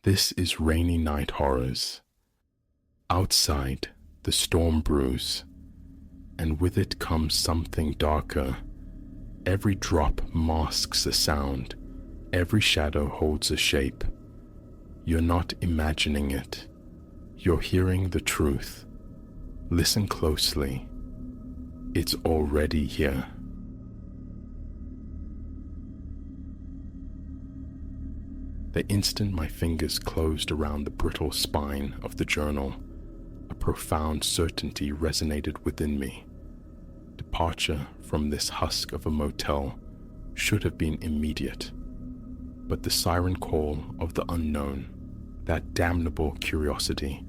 This is Rainy Night Horrors. Outside, the storm brews, and with it comes something darker. Every drop masks a sound, every shadow holds a shape. You're not imagining it. You're hearing the truth. Listen closely. It's already here. The instant my fingers closed around the brittle spine of the journal, a profound certainty resonated within me. Departure from this husk of a motel should have been immediate, but the siren call of the unknown, that damnable curiosity,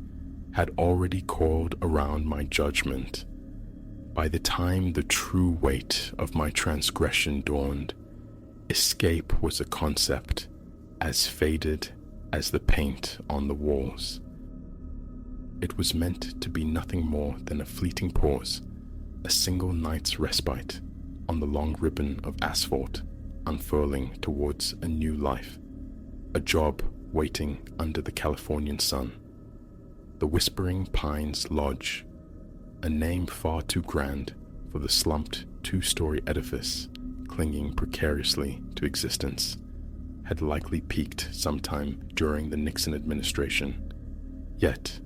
had already coiled around my judgment. By the time the true weight of my transgression dawned, escape was a concept as faded as the paint on the walls. It was meant to be nothing more than a fleeting pause, a single night's respite on the long ribbon of asphalt unfurling towards a new life, a job waiting under the Californian sun. The Whispering Pines Lodge, a name far too grand for the slumped two-story edifice clinging precariously to existence, had likely peaked sometime during the Nixon administration. Yet,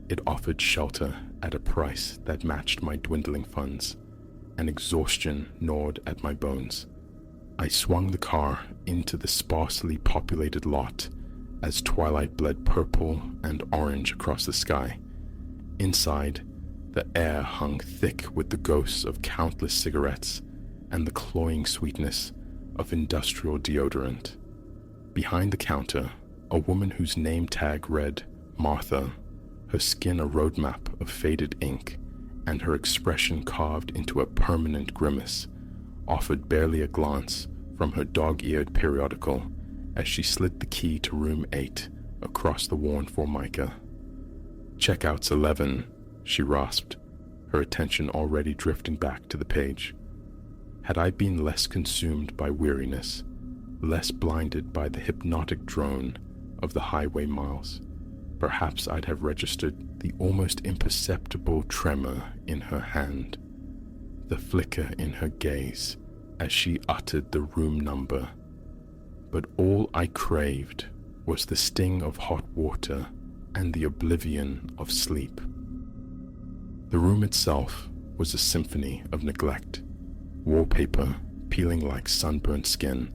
it offered shelter at a price that matched my dwindling funds, and exhaustion gnawed at my bones. I swung the car into the sparsely populated lot as twilight bled purple and orange across the sky. Inside, the air hung thick with the ghosts of countless cigarettes and the cloying sweetness of industrial deodorant. Behind the counter, a woman whose name tag read Martha, her skin a roadmap of faded ink, and her expression carved into a permanent grimace, offered barely a glance from her dog-eared periodical as she slid the key to room 8 across the worn formica. "Checkout's 11, she rasped, her attention already drifting back to the page. Had I been less consumed by weariness, less blinded by the hypnotic drone of the highway miles, perhaps I'd have registered the almost imperceptible tremor in her hand, the flicker in her gaze as she uttered the room number. But all I craved was the sting of hot water and the oblivion of sleep. The room itself was a symphony of neglect, wallpaper peeling like sunburnt skin,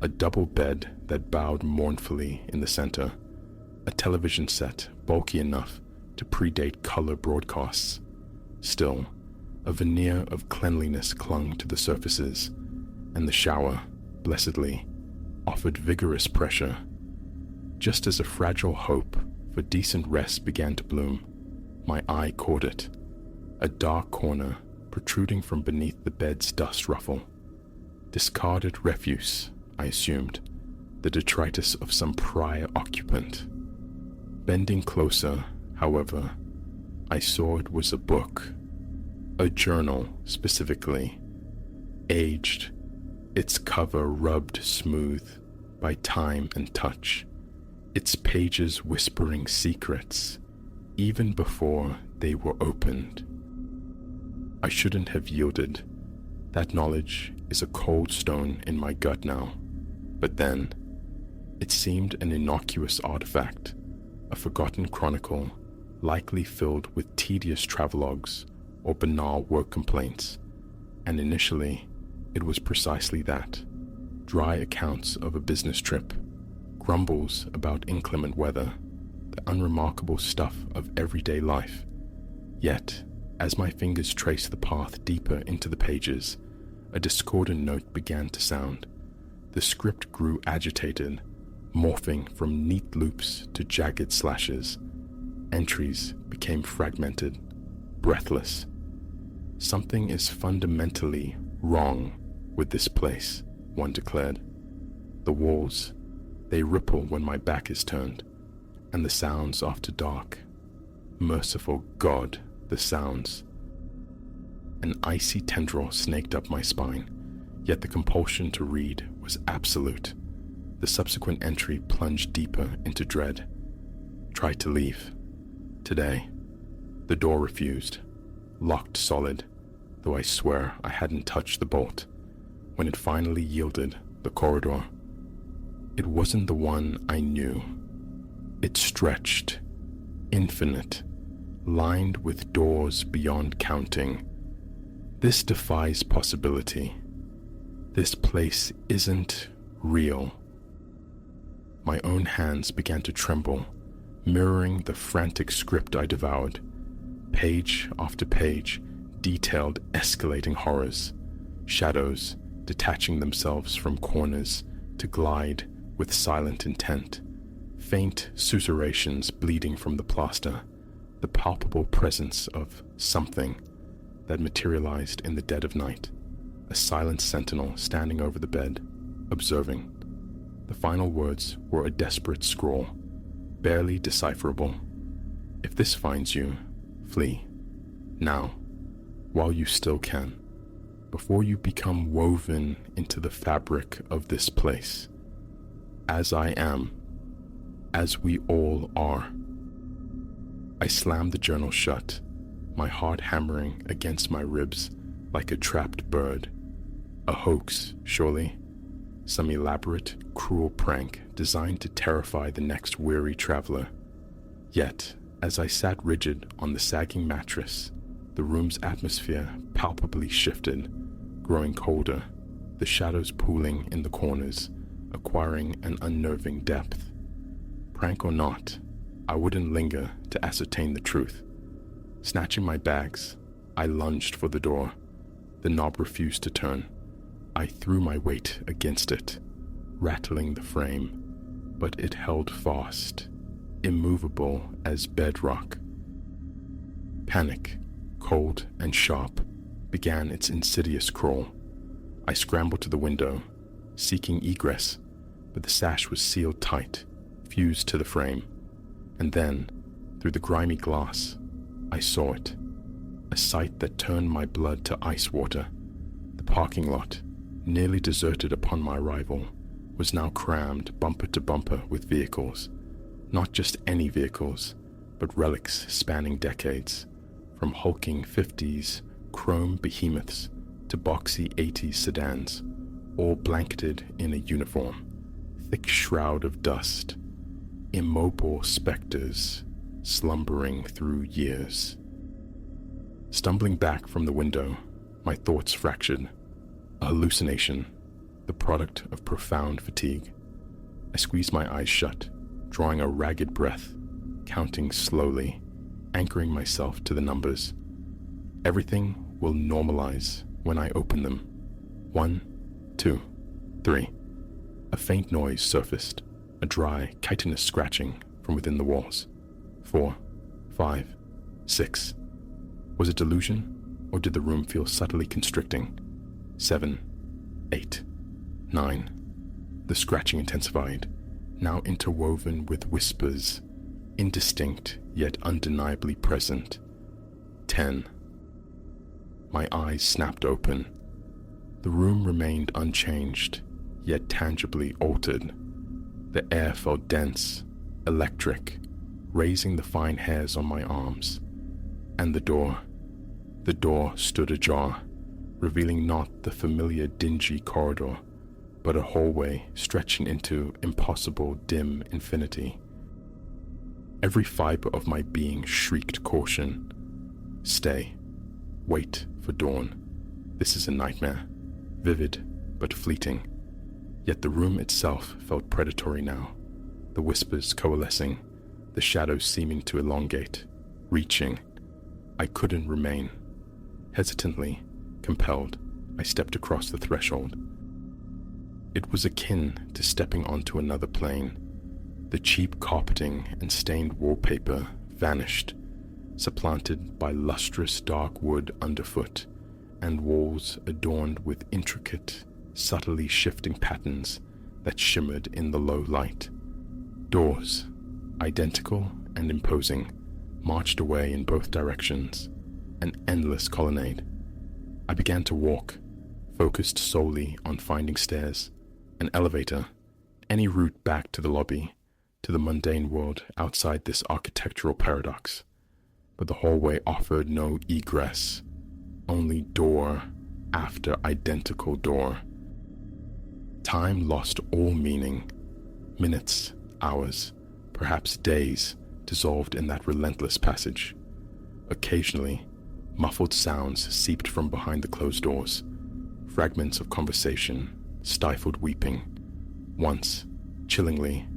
a double bed that bowed mournfully in the center, a television set bulky enough to predate color broadcasts. Still, a veneer of cleanliness clung to the surfaces, and the shower, blessedly, offered vigorous pressure. Just as a fragile hope for decent rest began to bloom, my eye caught it, a dark corner protruding from beneath the bed's dust ruffle. Discarded refuse, I assumed, the detritus of some prior occupant. Bending closer, however, I saw it was a book, a journal specifically, aged, its cover rubbed smooth by time and touch, its pages whispering secrets even before they were opened. I shouldn't have yielded. That knowledge is a cold stone in my gut now. But then, it seemed an innocuous artifact, a forgotten chronicle likely filled with tedious travelogues or banal work complaints. And initially, it was precisely that. Dry accounts of a business trip, grumbles about inclement weather, the unremarkable stuff of everyday life. Yet, as my fingers traced the path deeper into the pages, a discordant note began to sound. The script grew agitated, morphing from neat loops to jagged slashes. Entries became fragmented, breathless. Something is fundamentally wrong with this place, one declared. The walls, they ripple when my back is turned, and the sounds after dark. Merciful God, the sounds. An icy tendril snaked up my spine, yet the compulsion to read was absolute. The subsequent entry plunged deeper into dread. Tried to leave. Today, the door refused, locked solid, though I swear I hadn't touched the bolt. When it finally yielded, the corridor, it wasn't the one I knew. It stretched, infinite, lined with doors beyond counting. This defies possibility. This place isn't real. My own hands began to tremble, mirroring the frantic script I devoured. Page after page detailed escalating horrors, shadows detaching themselves from corners to glide with silent intent, faint susurrations bleeding from the plaster, the palpable presence of something that materialized in the dead of night, a silent sentinel standing over the bed, observing. The final words were a desperate scrawl, barely decipherable. If this finds you, flee. Now, while you still can, before you become woven into the fabric of this place. As I am, as we all are. I slammed the journal shut, my heart hammering against my ribs like a trapped bird. A hoax, surely. Some elaborate, cruel prank designed to terrify the next weary traveler. Yet, as I sat rigid on the sagging mattress, the room's atmosphere palpably shifted, growing colder, the shadows pooling in the corners, acquiring an unnerving depth. Prank or not, I wouldn't linger to ascertain the truth. Snatching my bags, I lunged for the door. The knob refused to turn. I threw my weight against it, rattling the frame, but it held fast, immovable as bedrock. Panic, cold and sharp, began its insidious crawl. I scrambled to the window, seeking egress, but the sash was sealed tight, fused to the frame. And then, through the grimy glass, I saw it, a sight that turned my blood to ice water. The parking lot, nearly deserted upon my arrival, was now crammed bumper to bumper with vehicles. Not just any vehicles, but relics spanning decades, from hulking 50s chrome behemoths to boxy 80s sedans, all blanketed in a uniform, thick shroud of dust, immobile specters slumbering through years. Stumbling back from the window, my thoughts fractured. A hallucination, the product of profound fatigue. I squeezed my eyes shut, drawing a ragged breath, counting slowly, anchoring myself to the numbers. Everything will normalize when I open them. 1, 2, 3. A faint noise surfaced, a dry, chitinous scratching from within the walls. 4, 5, 6. Was it delusion, or did the room feel subtly constricting? 7, 8, 9. The scratching intensified, now interwoven with whispers, indistinct yet undeniably present. 10. My eyes snapped open. The room remained unchanged, yet tangibly altered. The air felt dense, electric, raising the fine hairs on my arms. And the door stood ajar, revealing not the familiar dingy corridor, but a hallway stretching into impossible dim infinity. Every fiber of my being shrieked caution. Stay. Wait for dawn. This is a nightmare, vivid but fleeting. Yet the room itself felt predatory now, the whispers coalescing, the shadows seeming to elongate, reaching. I couldn't remain. Hesitantly, compelled, I stepped across the threshold. It was akin to stepping onto another plane. The cheap carpeting and stained wallpaper vanished, supplanted by lustrous dark wood underfoot and walls adorned with intricate, subtly shifting patterns that shimmered in the low light. Doors, identical and imposing, marched away in both directions, an endless colonnade. I began to walk, focused solely on finding stairs, an elevator, any route back to the lobby, to the mundane world outside this architectural paradox, but the hallway offered no egress, only door after identical door. Time lost all meaning. Minutes, hours, perhaps days dissolved in that relentless passage. Occasionally, muffled sounds seeped from behind the closed doors, fragments of conversation, stifled weeping. Once, chillingly,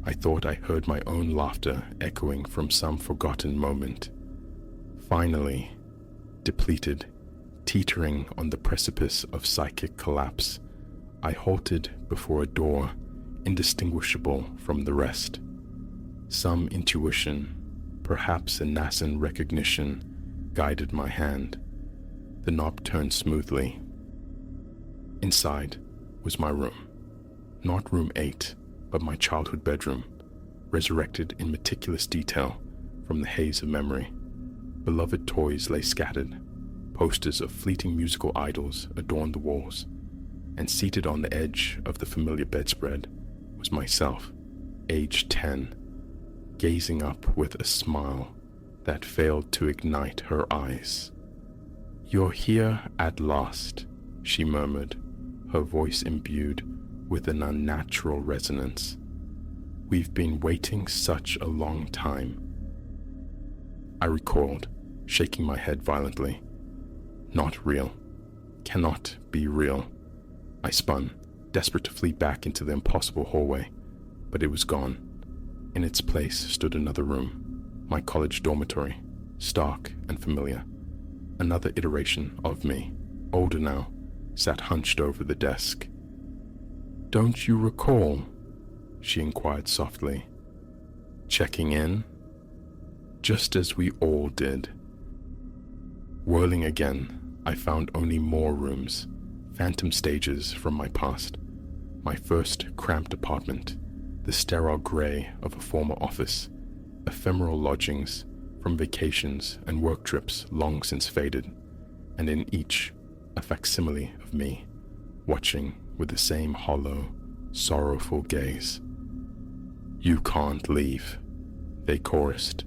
I thought I heard my own laughter echoing from some forgotten moment. Finally, depleted, teetering on the precipice of psychic collapse, I halted before a door indistinguishable from the rest. Some intuition, perhaps a nascent recognition, guided my hand. The knob turned smoothly. Inside was my room. Not room 8, but my childhood bedroom, resurrected in meticulous detail from the haze of memory. Beloved toys lay scattered. Posters of fleeting musical idols adorned the walls, and seated on the edge of the familiar bedspread was myself, age 10, gazing up with a smile that failed to ignite her eyes. "You're here at last," she murmured, her voice imbued with an unnatural resonance. "We've been waiting such a long time." I recoiled, shaking my head violently. Not real. Cannot be real. I spun, desperate to flee back into the impossible hallway, but it was gone. In its place stood another room, my college dormitory, stark and familiar. Another iteration of me, older now, sat hunched over the desk. "Don't you recall?" she inquired softly. "Checking in?" Just as we all did. Whirling again, I found only more rooms, phantom stages from my past. My first cramped apartment, the sterile gray of a former office, ephemeral lodgings from vacations and work trips long since faded, and in each a facsimile of me, watching with the same hollow, sorrowful gaze. "You can't leave," they chorused,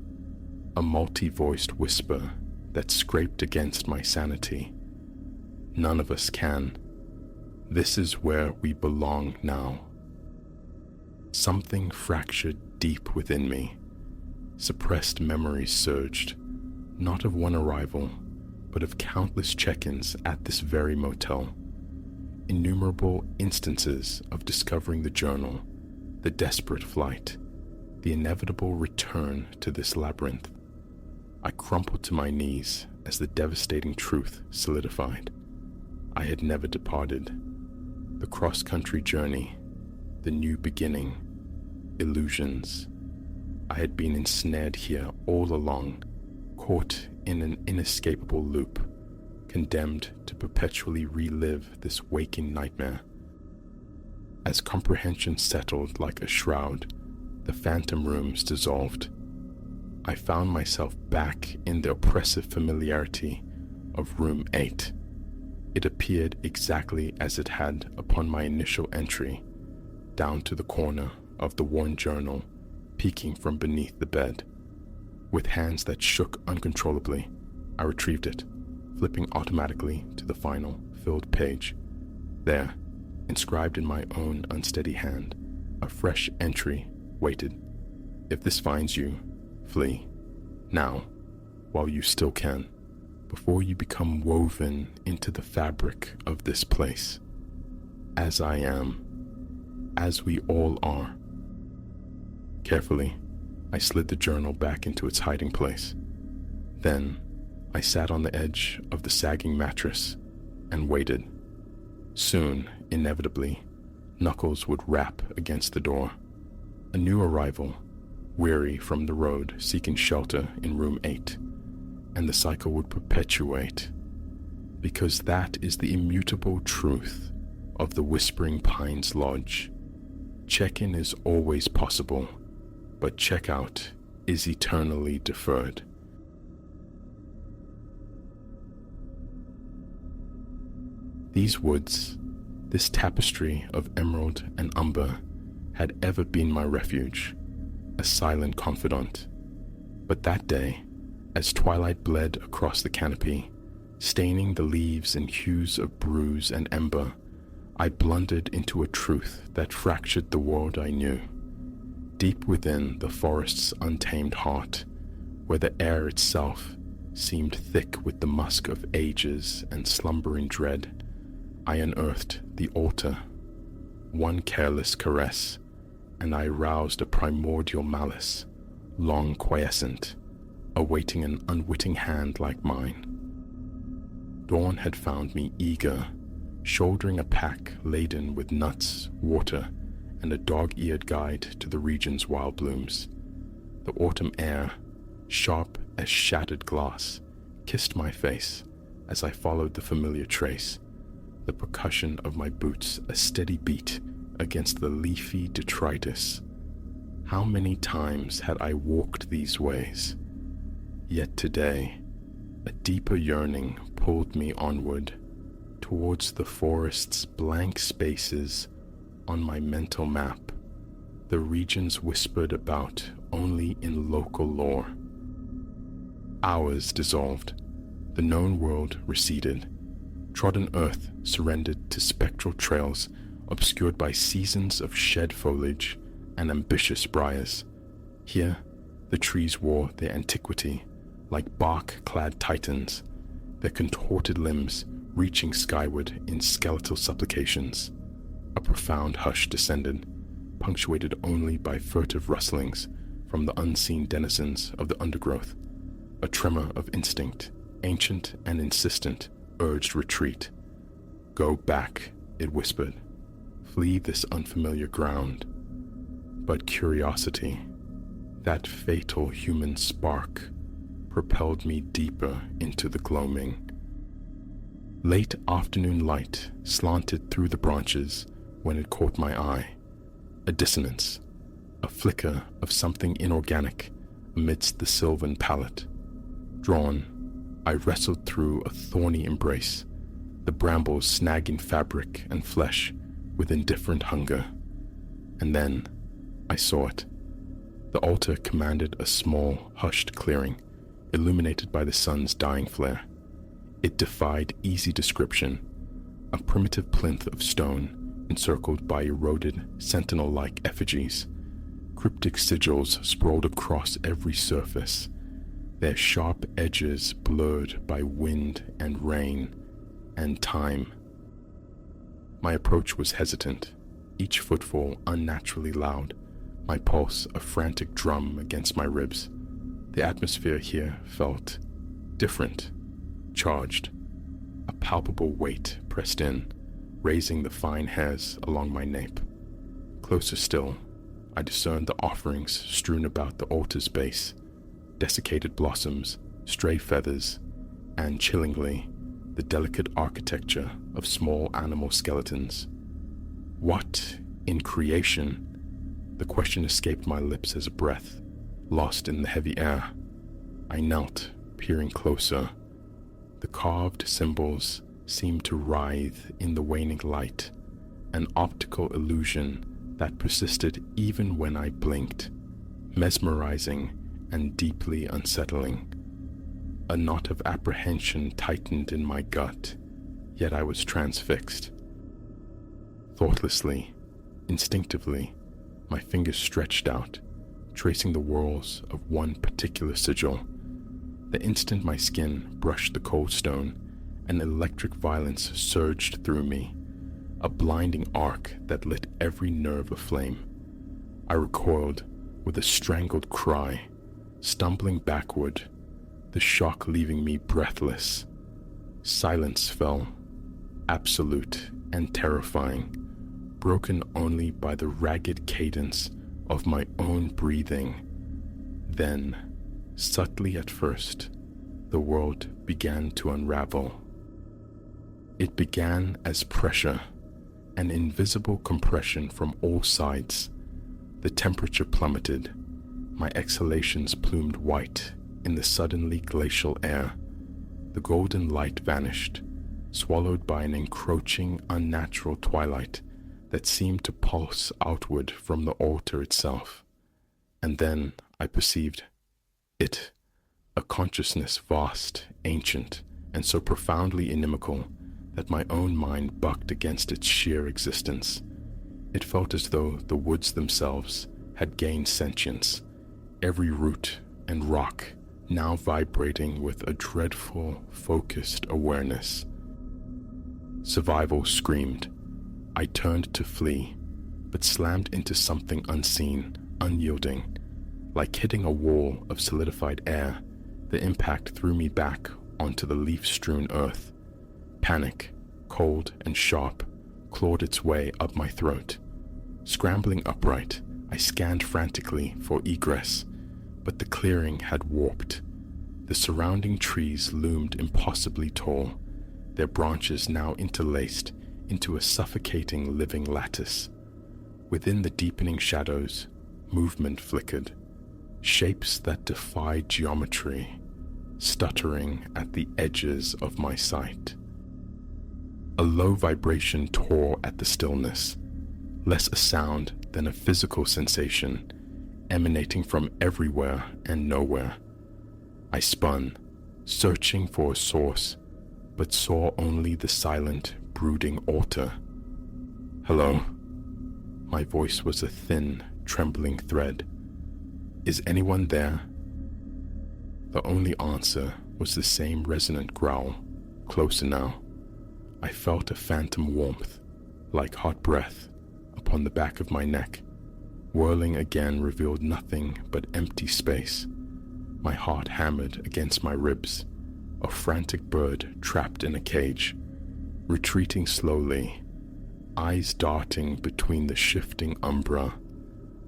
a multi-voiced whisper that scraped against my sanity. None of us can. This is where we belong now. Something fractured deep within me. Suppressed memories surged, not of one arrival, but of countless check-ins at this very motel. Innumerable instances of discovering the journal, the desperate flight, the inevitable return to this labyrinth. I crumpled to my knees as the devastating truth solidified. I had never departed. The cross-country journey, the new beginning, illusions. I had been ensnared here all along, caught in an inescapable loop, condemned to perpetually relive this waking nightmare. As comprehension settled like a shroud, the phantom rooms dissolved. I found myself back in the oppressive familiarity of room 8. It appeared exactly as it had upon my initial entry, down to the corner of the worn journal peeking from beneath the bed. With hands that shook uncontrollably, I retrieved it, flipping automatically to the final, filled page. There, inscribed in my own unsteady hand, a fresh entry waited. "If this finds you, flee. Now, while you still can, before you become woven into the fabric of this place. As I am, as we all are." Carefully, I slid the journal back into its hiding place. Then, I sat on the edge of the sagging mattress and waited. Soon, inevitably, knuckles would rap against the door. A new arrival, weary from the road, seeking shelter in room 8, and the cycle would perpetuate, because that is the immutable truth of the Whispering Pines Lodge. Check-in is always possible, but check-out is eternally deferred. These woods, this tapestry of emerald and umber, had ever been my refuge, a silent confidant. But that day, as twilight bled across the canopy, staining the leaves in hues of bruise and ember, I blundered into a truth that fractured the world I knew. Deep within the forest's untamed heart, where the air itself seemed thick with the musk of ages and slumbering dread, I unearthed the altar. One careless caress, and I roused a primordial malice, long quiescent, awaiting an unwitting hand like mine. Dawn had found me eager, shouldering a pack laden with nuts, water, and a dog-eared guide to the region's wild blooms. The autumn air, sharp as shattered glass, kissed my face as I followed the familiar trace, the percussion of my boots a steady beat against the leafy detritus. How many times had I walked these ways? Yet today, a deeper yearning pulled me onward, towards the forest's blank spaces on my mental map, the regions whispered about only in local lore. Hours dissolved, the known world receded, trodden earth surrendered to spectral trails obscured by seasons of shed foliage and ambitious briars. Here, the trees wore their antiquity like bark-clad titans, their contorted limbs reaching skyward in skeletal supplications. A profound hush descended, punctuated only by furtive rustlings from the unseen denizens of the undergrowth. A tremor of instinct, ancient and insistent, urged retreat. "Go back," it whispered. "Flee this unfamiliar ground." But curiosity, that fatal human spark, propelled me deeper into the gloaming. Late afternoon light slanted through the branches when it caught my eye. A dissonance, a flicker of something inorganic amidst the sylvan palette. Drawn, I wrestled through a thorny embrace, the brambles snagging fabric and flesh with indifferent hunger. And then I saw it. The altar commanded a small, hushed clearing, illuminated by the sun's dying flare. It defied easy description, a primitive plinth of stone encircled by eroded, sentinel-like effigies. Cryptic sigils sprawled across every surface, their sharp edges blurred by wind and rain and time. My approach was hesitant, each footfall unnaturally loud, my pulse a frantic drum against my ribs. The atmosphere here felt different, charged. A palpable weight pressed in, raising the fine hairs along my nape. Closer still, I discerned the offerings strewn about the altar's base, desiccated blossoms, stray feathers, and, chillingly, the delicate architecture of small animal skeletons. What in creation? The question escaped my lips as a breath, lost in the heavy air. I knelt, peering closer. The carved symbols seemed to writhe in the waning light, an optical illusion that persisted even when I blinked, mesmerizing and deeply unsettling. A knot of apprehension tightened in my gut, yet I was transfixed. Thoughtlessly, instinctively, my fingers stretched out, tracing the whorls of one particular sigil. The instant my skin brushed the cold stone, an electric violence surged through me, a blinding arc that lit every nerve aflame. I recoiled with a strangled cry, stumbling backward, the shock leaving me breathless. Silence fell, absolute and terrifying, broken only by the ragged cadence of my own breathing. Then, subtly at first, the world began to unravel. It began as pressure, an invisible compression from all sides. The temperature plummeted, my exhalations plumed white in the suddenly glacial air. The golden light vanished, swallowed by an encroaching, unnatural twilight that seemed to pulse outward from the altar itself. And then I perceived it, a consciousness vast, ancient, and so profoundly inimical that my own mind bucked against its sheer existence. It felt as though the woods themselves had gained sentience, every root and rock now vibrating with a dreadful, focused awareness. Survival screamed. I turned to flee, but slammed into something unseen, unyielding. Like hitting a wall of solidified air, the impact threw me back onto the leaf-strewn earth. Panic, cold and sharp, clawed its way up my throat. Scrambling upright, I scanned frantically for egress, but the clearing had warped. The surrounding trees loomed impossibly tall, their branches now interlaced into a suffocating living lattice. Within the deepening shadows, movement flickered, shapes that defied geometry, stuttering at the edges of my sight. A low vibration tore at the stillness, less a sound than a physical sensation, emanating from everywhere and nowhere. I spun, searching for a source, but saw only the silent, brooding altar. Hello? My voice was a thin, trembling thread. Is anyone there? The only answer was the same resonant growl, closer now. I felt a phantom warmth, like hot breath, upon the back of my neck. Whirling again revealed nothing but empty space. My heart hammered against my ribs, a frantic bird trapped in a cage, retreating slowly, eyes darting between the shifting umbra.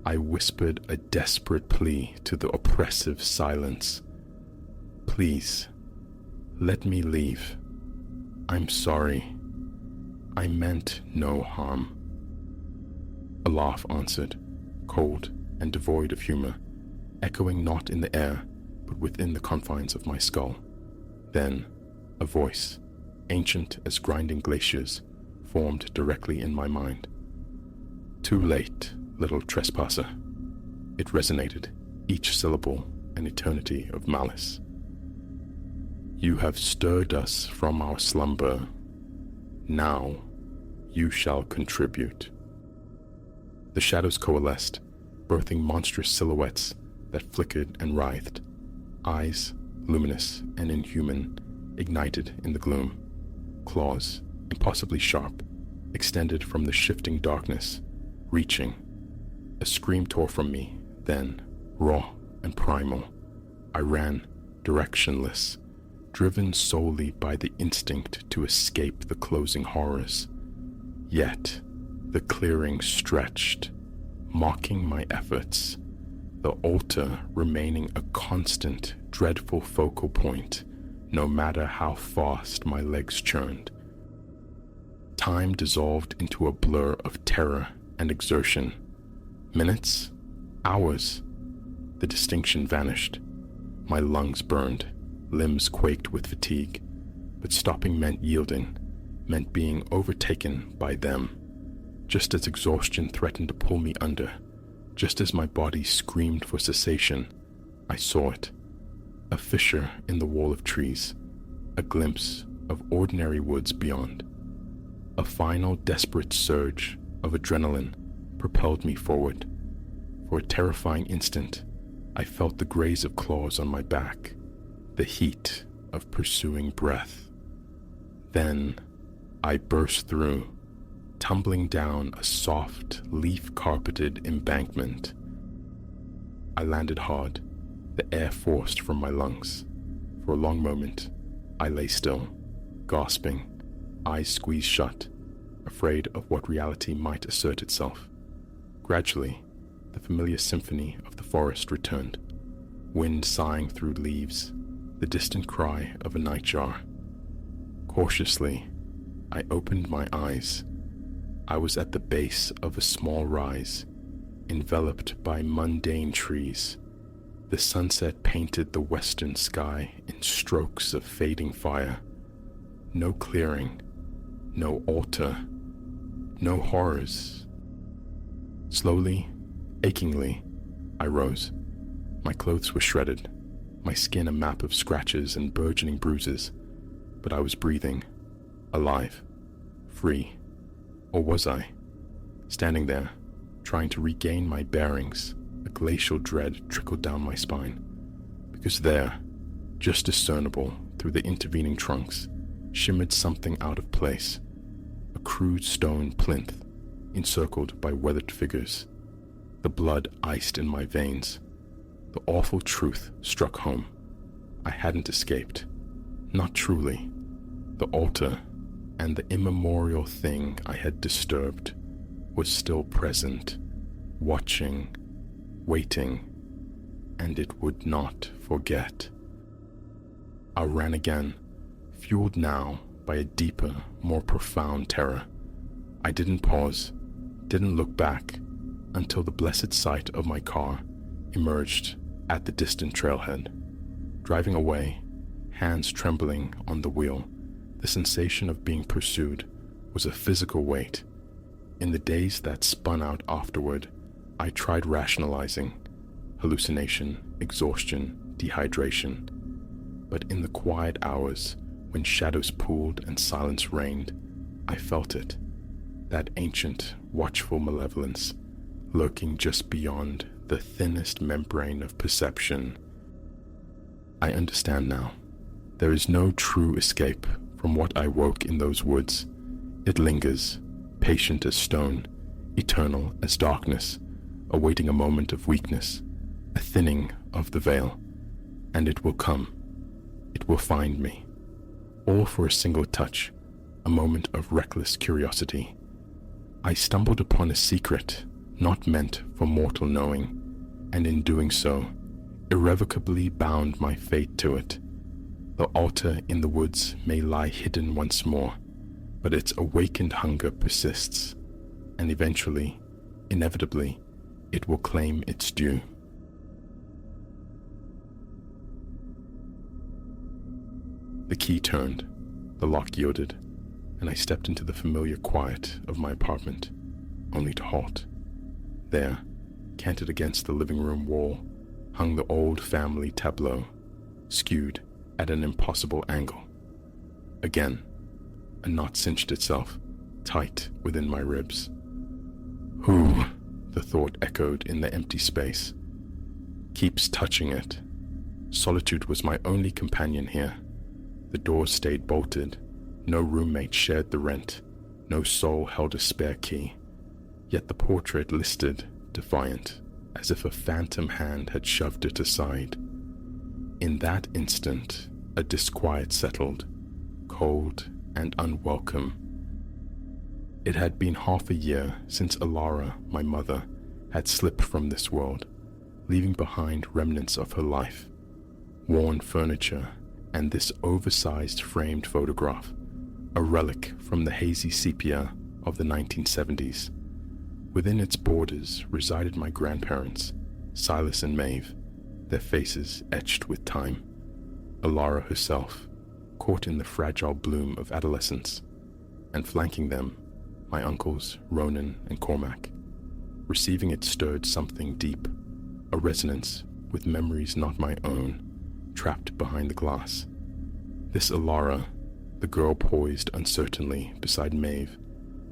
I whispered a desperate plea to the oppressive silence. Please, let me leave. I'm sorry. I meant no harm. A laugh answered, cold and devoid of humor, echoing not in the air, but within the confines of my skull. Then, a voice, ancient as grinding glaciers, formed directly in my mind. Too late, little trespasser. It resonated, each syllable an eternity of malice. You have stirred us from our slumber. Now, you shall contribute. The shadows coalesced, birthing monstrous silhouettes that flickered and writhed. Eyes, luminous and inhuman, ignited in the gloom. Claws, impossibly sharp, extended from the shifting darkness, reaching. A scream tore from me, then, raw and primal, I ran, directionless, driven solely by the instinct to escape the closing horrors. Yet, the clearing stretched, mocking my efforts, the altar remaining a constant, dreadful focal point, no matter how fast my legs churned. Time dissolved into a blur of terror and exertion. Minutes? Hours? The distinction vanished. My lungs burned, limbs quaked with fatigue, but stopping meant yielding, meant being overtaken by them. Just as exhaustion threatened to pull me under, just as my body screamed for cessation, I saw it. A fissure in the wall of trees, a glimpse of ordinary woods beyond. A final desperate surge of adrenaline propelled me forward. For a terrifying instant, I felt the graze of claws on my back, the heat of pursuing breath. Then I burst through, tumbling down a soft, leaf-carpeted embankment. I landed hard, the air forced from my lungs. For a long moment, I lay still, gasping, eyes squeezed shut, afraid of what reality might assert itself. Gradually, the familiar symphony of the forest returned, wind sighing through leaves, the distant cry of a nightjar. Cautiously, I opened my eyes. I was at the base of a small rise, enveloped by mundane trees. The sunset painted the western sky in strokes of fading fire. No clearing, no altar, No horrors. Slowly, achingly, I rose. My clothes were shredded, my skin a map of scratches and burgeoning bruises, but I was breathing, alive, free. Or was I? Standing there, trying to regain my bearings, a glacial dread trickled down my spine, because there, just discernible through the intervening trunks, shimmered something out of place, a crude stone plinth encircled by weathered figures. The blood iced in my veins. The awful truth struck home. I hadn't escaped. Not truly. The altar and the immemorial thing I had disturbed was still present, watching, waiting, and it would not forget. I ran again, fueled now by a deeper, more profound terror. I didn't pause, didn't look back, until the blessed sight of my car emerged at the distant trailhead. Driving away, hands trembling on the wheel, the sensation of being pursued was a physical weight. In the days that spun out afterward, I tried rationalizing hallucination, exhaustion, dehydration. But in the quiet hours, when shadows pooled and silence reigned, I felt it, that ancient, watchful malevolence, lurking just beyond the thinnest membrane of perception. I understand now. There is no true escape from what I woke in those woods. It lingers, patient as stone, eternal as darkness, awaiting a moment of weakness, a thinning of the veil. And it will come. It will find me. All for a single touch, a moment of reckless curiosity. I stumbled upon a secret not meant for mortal knowing, and in doing so, irrevocably bound my fate to it. The altar in the woods may lie hidden once more, but its awakened hunger persists, and eventually, inevitably, it will claim its due. The key turned, the lock yielded, and I stepped into the familiar quiet of my apartment, only to halt. There, canted against the living room wall, hung the old family tableau, skewed at an impossible angle. Again, a knot cinched itself, tight within my ribs. Who, the thought echoed in the empty space, keeps touching it? Solitude was my only companion here. The doors stayed bolted, no roommate shared the rent, no soul held a spare key. Yet the portrait listed, defiant, as if a phantom hand had shoved it aside. In that instant, a disquiet settled, cold and unwelcome. It had been half a year since Alara, my mother, had slipped from this world, leaving behind remnants of her life, worn furniture, and this oversized framed photograph, a relic from the hazy sepia of the 1970s. Within its borders resided my grandparents, Silas and Maeve, their faces etched with time. Alara herself, caught in the fragile bloom of adolescence, and flanking them, my uncles Ronan and Cormac. Receiving it stirred something deep, a resonance with memories not my own, trapped behind the glass. This Alara, the girl poised uncertainly beside Maeve,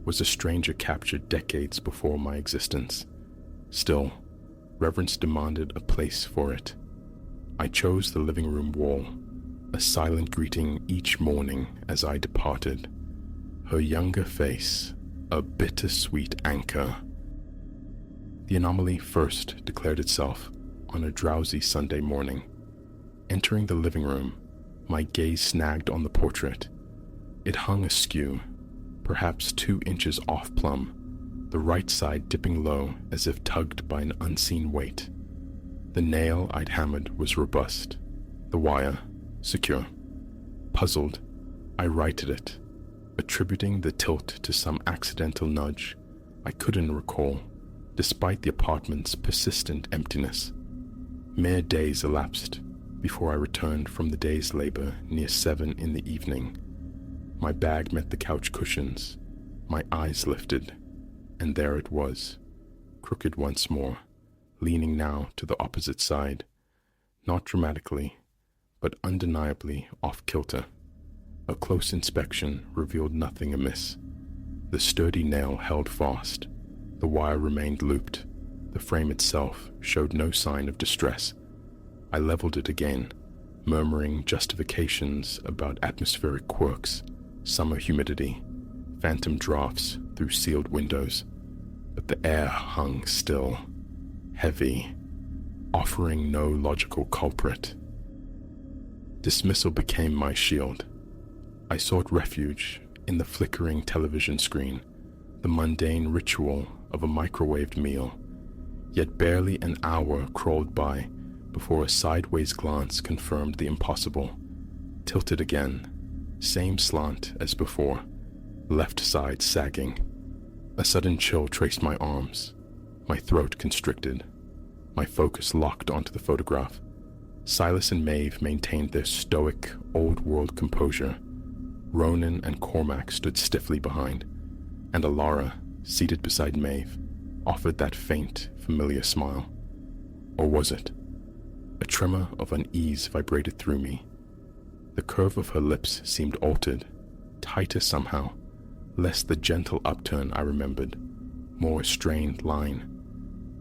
was a stranger captured decades before my existence. Still, reverence demanded a place for it. I chose the living room wall, a silent greeting each morning as I departed. Her younger face, a bittersweet anchor. The anomaly first declared itself on a drowsy Sunday morning. Entering the living room, my gaze snagged on the portrait. It hung askew, perhaps 2 inches off plumb, the right side dipping low as if tugged by an unseen weight. The nail I'd hammered was robust, the wire secure. Puzzled, I righted it, attributing the tilt to some accidental nudge I couldn't recall, despite the apartment's persistent emptiness. Mere days elapsed before I returned from the day's labor near 7 in the evening. My bag met the couch cushions, My eyes lifted, and there it was, crooked once more, leaning now to the opposite side, not dramatically, but undeniably off-kilter. A close inspection revealed nothing amiss. The sturdy nail held fast, the wire remained looped, the frame itself showed no sign of distress. I leveled it again, murmuring justifications about atmospheric quirks, summer humidity, phantom drafts through sealed windows, but the air hung still, heavy, offering no logical culprit. Dismissal became my shield. I sought refuge in the flickering television screen, the mundane ritual of a microwaved meal, yet barely an hour crawled by before a sideways glance confirmed the impossible. Tilted again, same slant as before, left side sagging. A sudden chill traced my arms, my throat constricted, my focus locked onto the photograph. Silas and Maeve maintained their stoic, old-world composure. Ronan and Cormac stood stiffly behind, and Alara, seated beside Maeve, offered that faint, familiar smile. Or was it? A tremor of unease vibrated through me. The curve of her lips seemed altered, tighter somehow, less the gentle upturn I remembered, more a strained line.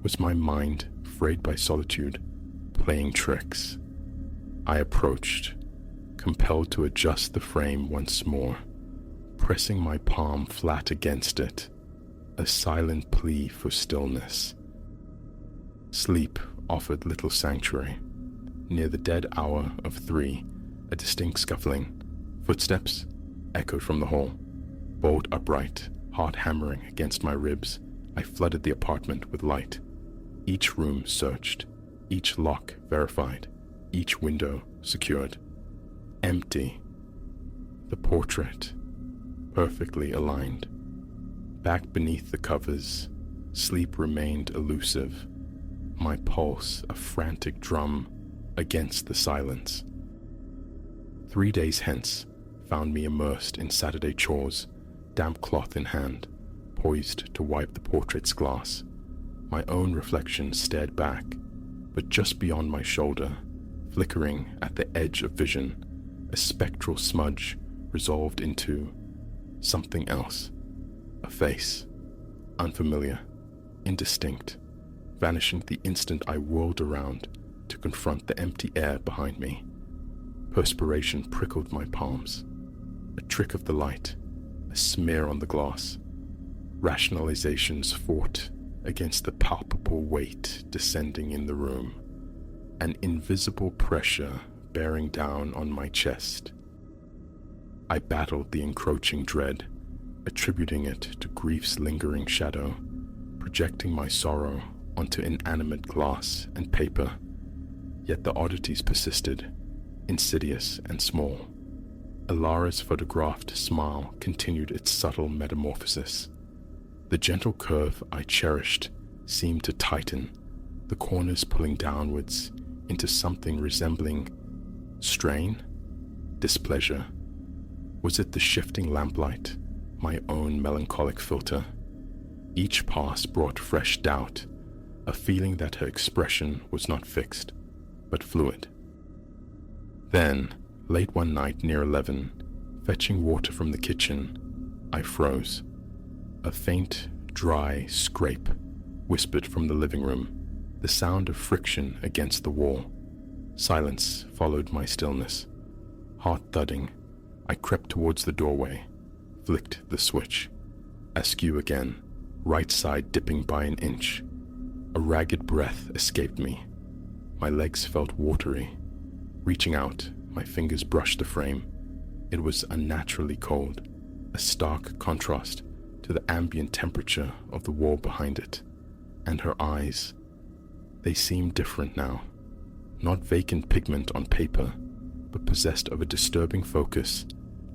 Was my mind, frayed by solitude, playing tricks? I approached, compelled to adjust the frame once more, pressing my palm flat against it, a silent plea for stillness. Sleep offered little sanctuary. Near the dead hour of 3, a distinct scuffling, footsteps echoed from the hall. Bolt upright, heart hammering against my ribs, I flooded the apartment with light. Each room searched, each lock verified, each window secured. Empty. The portrait, perfectly aligned. Back beneath the covers, sleep remained elusive, my pulse a frantic drum against the silence. 3 days hence found me immersed in Saturday chores, damp cloth in hand, poised to wipe the portrait's glass. My own reflection stared back, but just beyond my shoulder, flickering at the edge of vision, a spectral smudge resolved into something else. A face, unfamiliar, indistinct, vanishing the instant I whirled around to confront the empty air behind me. Perspiration prickled my palms. A trick of the light, a smear on the glass. Rationalizations fought against the palpable weight descending in the room, an invisible pressure bearing down on my chest. I battled the encroaching dread, attributing it to grief's lingering shadow, projecting my sorrow onto inanimate glass and paper. Yet the oddities persisted, insidious and small. Alara's photographed smile continued its subtle metamorphosis. The gentle curve I cherished seemed to tighten, the corners pulling downwards into something resembling strain, displeasure. Was it the shifting lamplight, my own melancholic filter? Each pass brought fresh doubt, a feeling that her expression was not fixed, but fluid. Then, late one night near 11, fetching water from the kitchen, I froze. A faint, dry scrape whispered from the living room, the sound of friction against the wall. Silence followed my stillness. Heart thudding, I crept towards the doorway, flicked the switch. Askew again, right side dipping by an inch. A ragged breath escaped me. My legs felt watery. Reaching out, my fingers brushed the frame. It was unnaturally cold, a stark contrast to the ambient temperature of the wall behind it. And her eyes, they seemed different now. Not vacant pigment on paper, but possessed of a disturbing focus,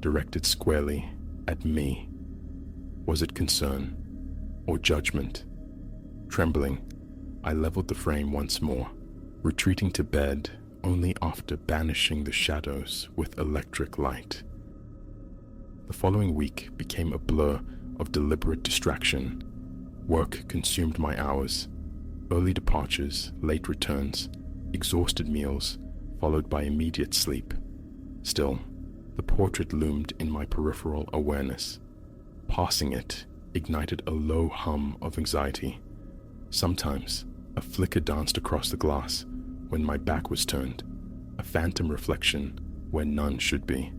directed squarely at me. Was it concern or judgment? Trembling, I leveled the frame once more, retreating to bed only after banishing the shadows with electric light. The following week became a blur of deliberate distraction. Work consumed my hours. Early departures, late returns, exhausted meals, followed by immediate sleep. Still, the portrait loomed in my peripheral awareness. Passing it ignited a low hum of anxiety. Sometimes, a flicker danced across the glass when my back was turned, a phantom reflection where none should be.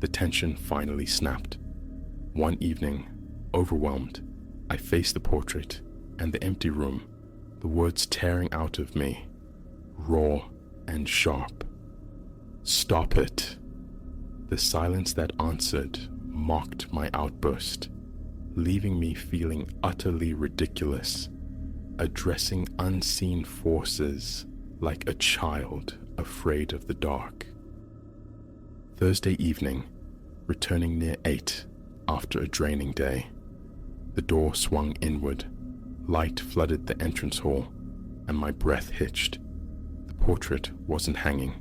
The tension finally snapped. One evening, overwhelmed, I faced the portrait and the empty room, the words tearing out of me, raw and sharp. "Stop it!" The silence that answered mocked my outburst, leaving me feeling utterly ridiculous, addressing unseen forces like a child afraid of the dark. Thursday evening, returning near 8 after a draining day. The door swung inward, light flooded the entrance hall, and my breath hitched. The portrait wasn't hanging.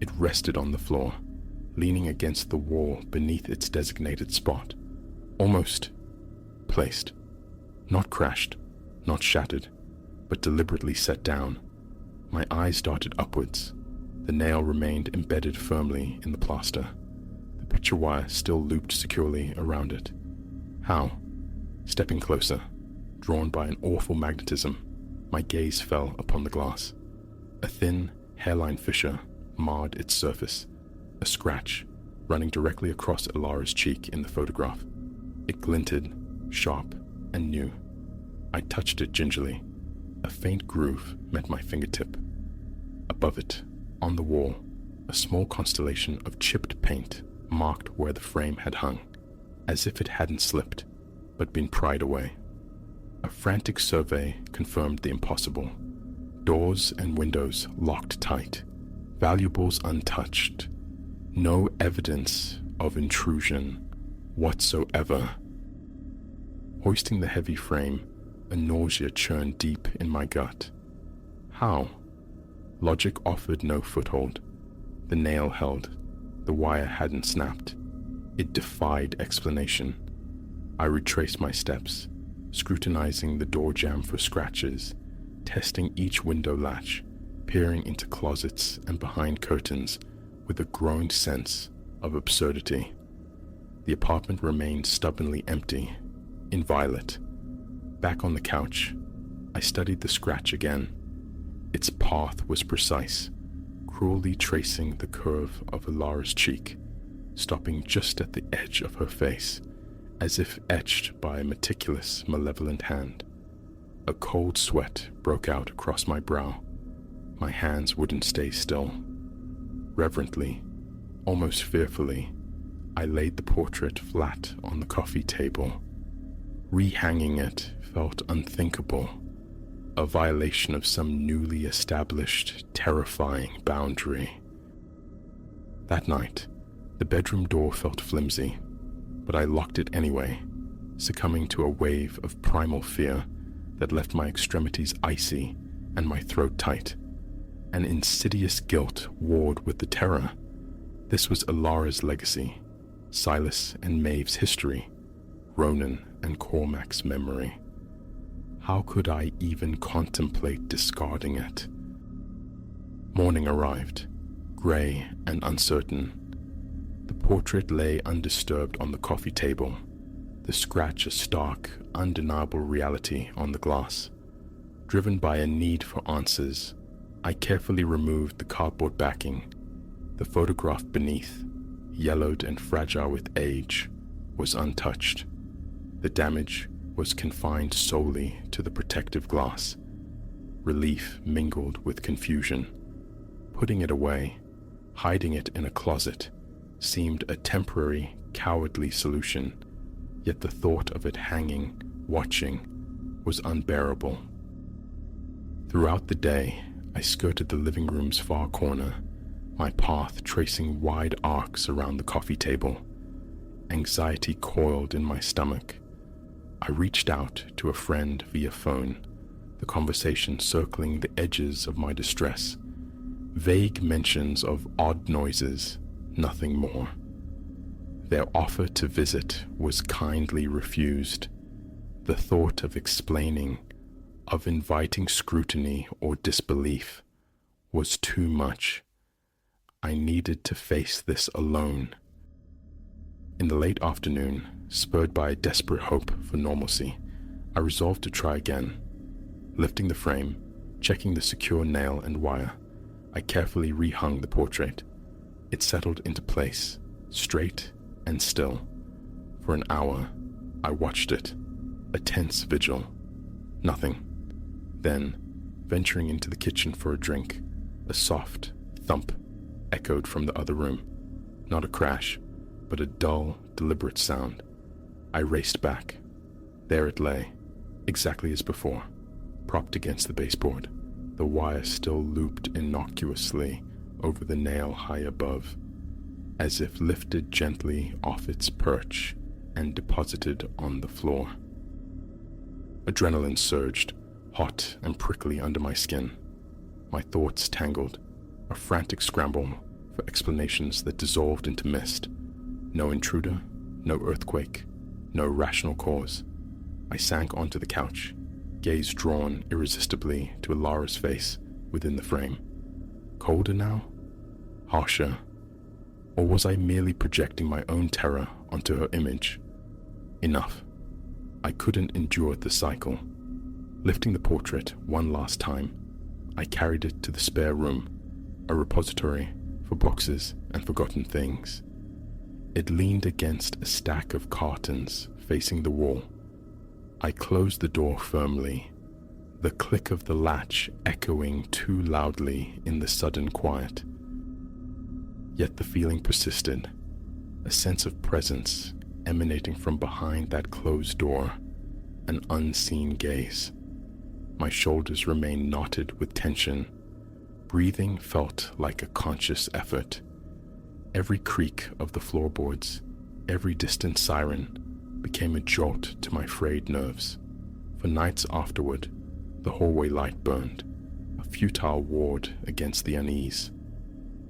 It rested on the floor, leaning against the wall beneath its designated spot, almost placed. Not crashed, not shattered, but deliberately set down. My eyes darted upwards. The nail remained embedded firmly in the plaster, the picture wire still looped securely around it. How? Stepping closer, drawn by an awful magnetism, my gaze fell upon the glass. A thin, hairline fissure marred its surface, a scratch running directly across Alara's cheek in the photograph. It glinted, sharp and new. I touched it gingerly. A faint groove met my fingertip. Above it, on the wall, a small constellation of chipped paint marked where the frame had hung, as if it hadn't slipped, but been pried away. A frantic survey confirmed the impossible. Doors and windows locked tight, valuables untouched, no evidence of intrusion whatsoever. Hoisting the heavy frame, a nausea churned deep in my gut. How? Logic offered no foothold. The nail held. The wire hadn't snapped. It defied explanation. I retraced my steps, scrutinizing the door jamb for scratches, testing each window latch, peering into closets and behind curtains with a growing sense of absurdity. The apartment remained stubbornly empty, inviolate. Back on the couch, I studied the scratch again. Its path was precise, cruelly tracing the curve of Alara's cheek, stopping just at the edge of her face, as if etched by a meticulous, malevolent hand. A cold sweat broke out across my brow. My hands wouldn't stay still. Reverently, almost fearfully, I laid the portrait flat on the coffee table. Rehanging it felt unthinkable, a violation of some newly established, terrifying boundary. That night, the bedroom door felt flimsy, but I locked it anyway, succumbing to a wave of primal fear that left my extremities icy and my throat tight. An insidious guilt warred with the terror. This was Alara's legacy, Silas and Maeve's history, Ronan and Cormac's memory. How could I even contemplate discarding it? Morning arrived, gray and uncertain. The portrait lay undisturbed on the coffee table, the scratch a stark, undeniable reality on the glass. Driven by a need for answers, I carefully removed the cardboard backing. The photograph beneath, yellowed and fragile with age, was untouched. The damage was confined solely to the protective glass. Relief mingled with confusion. Putting it away, hiding it in a closet, seemed a temporary, cowardly solution, yet the thought of it hanging, watching, was unbearable. Throughout the day, I skirted the living room's far corner, my path tracing wide arcs around the coffee table. Anxiety coiled in my stomach. I reached out to a friend via phone, the conversation circling the edges of my distress. Vague mentions of odd noises, nothing more. Their offer to visit was kindly refused. The thought of explaining, of inviting scrutiny or disbelief, was too much. I needed to face this alone. In the late afternoon, spurred by a desperate hope for normalcy, I resolved to try again. Lifting the frame, checking the secure nail and wire, I carefully rehung the portrait. It settled into place, straight and still. For an hour, I watched it, a tense vigil. Nothing. Then, venturing into the kitchen for a drink, a soft thump echoed from the other room. Not a crash, but a dull, deliberate sound. I raced back. There it lay, exactly as before, propped against the baseboard, the wire still looped innocuously over the nail high above, as if lifted gently off its perch and deposited on the floor. Adrenaline surged, hot and prickly under my skin. My thoughts tangled, a frantic scramble for explanations that dissolved into mist. No intruder, no earthquake, no rational cause. I sank onto the couch, gaze drawn irresistibly to Alara's face within the frame. Colder now? Harsher? Or was I merely projecting my own terror onto her image? Enough. I couldn't endure the cycle. Lifting the portrait one last time, I carried it to the spare room, a repository for boxes and forgotten things. It leaned against a stack of cartons facing the wall. I closed the door firmly, the click of the latch echoing too loudly in the sudden quiet. Yet the feeling persisted, a sense of presence emanating from behind that closed door, an unseen gaze. My shoulders remained knotted with tension. Breathing felt like a conscious effort. Every creak of the floorboards, every distant siren, became a jolt to my frayed nerves. For nights afterward, the hallway light burned, a futile ward against the unease.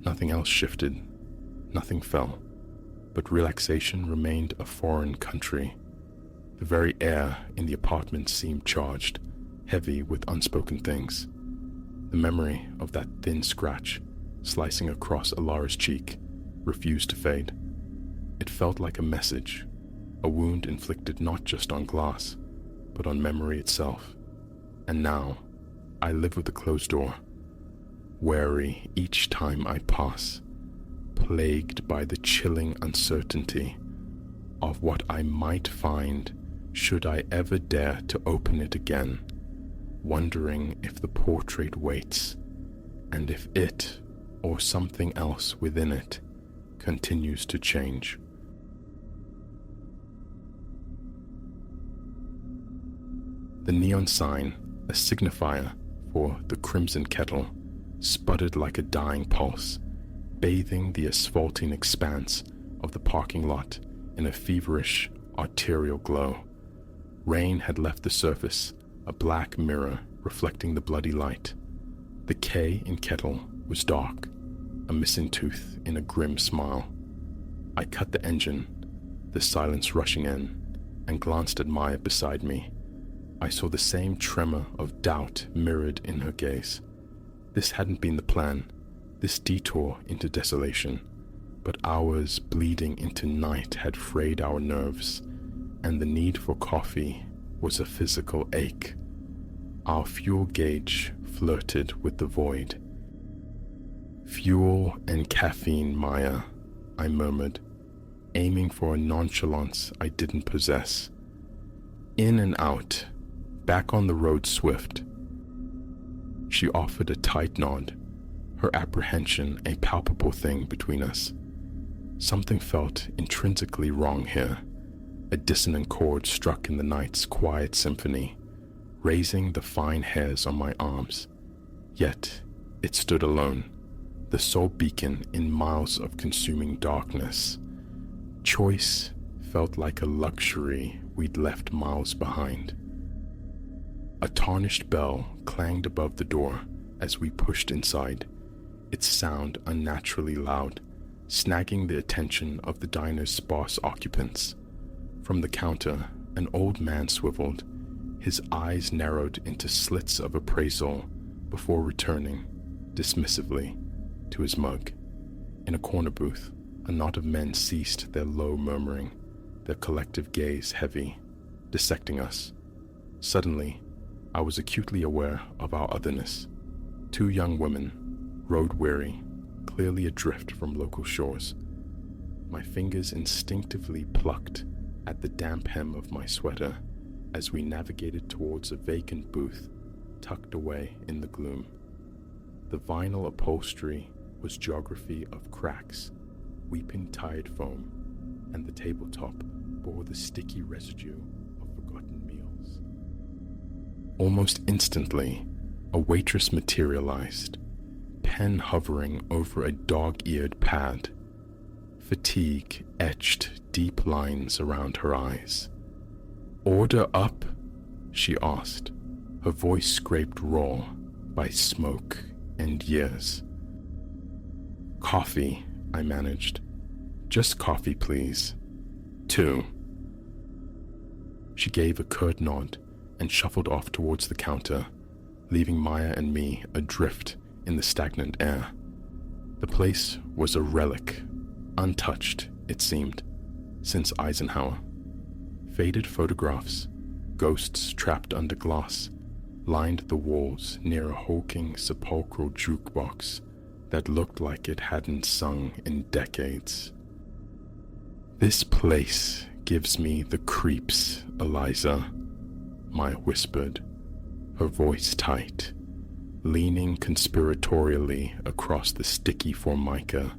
Nothing else shifted, nothing fell, but relaxation remained a foreign country. The very air in the apartment seemed charged, heavy with unspoken things. The memory of that thin scratch slicing across Alara's cheek refused to fade. It felt like a message, a wound inflicted not just on glass, but on memory itself. And now, I live with a closed door, wary each time I pass, plagued by the chilling uncertainty of what I might find should I ever dare to open it again, wondering if the portrait waits, and if it, or something else within it, continues to change. The neon sign, a signifier for the Crimson Kettle, sputtered like a dying pulse, bathing the asphaltine expanse of the parking lot in a feverish, arterial glow. Rain had left the surface, a black mirror reflecting the bloody light. The K in Kettle was dark, a missing tooth in a grim smile. I cut the engine, the silence rushing in, and glanced at Maya beside me. I saw the same tremor of doubt mirrored in her gaze. This hadn't been the plan, this detour into desolation, but hours bleeding into night had frayed our nerves, and the need for coffee was a physical ache. Our fuel gauge flirted with the void. "Fuel and caffeine, Maya," I murmured, aiming for a nonchalance I didn't possess. In and out, back on the road swift. She offered a tight nod, her apprehension a palpable thing between us. Something felt intrinsically wrong here, a dissonant chord struck in the night's quiet symphony, raising the fine hairs on my arms. Yet it stood alone, the sole beacon in miles of consuming darkness. Choice felt like a luxury we'd left miles behind. A tarnished bell clanged above the door as we pushed inside, its sound unnaturally loud, snagging the attention of the diner's sparse occupants. From the counter, an old man swiveled, his eyes narrowed into slits of appraisal before returning, dismissively, to his mug. In a corner booth, a knot of men ceased their low murmuring, their collective gaze heavy, dissecting us. Suddenly, I was acutely aware of our otherness. 2 young women, road-weary, clearly adrift from local shores. My fingers instinctively plucked at the damp hem of my sweater as we navigated towards a vacant booth tucked away in the gloom. The vinyl upholstery was geography of cracks, weeping tide foam, and the tabletop bore the sticky residue of forgotten meals. Almost instantly, a waitress materialized, pen hovering over a dog-eared pad. Fatigue etched deep lines around her eyes. "Order up?" she asked, her voice scraped raw by smoke and years. "Coffee," I managed. "Just coffee, please. 2." She gave a curt nod and shuffled off towards the counter, leaving Maya and me adrift in the stagnant air. The place was a relic, untouched, it seemed, since Eisenhower. Faded photographs, ghosts trapped under glass, lined the walls near a hulking sepulchral jukebox that looked like it hadn't sung in decades. "This place gives me the creeps, Eliza," Maya whispered, her voice tight, leaning conspiratorially across the sticky formica.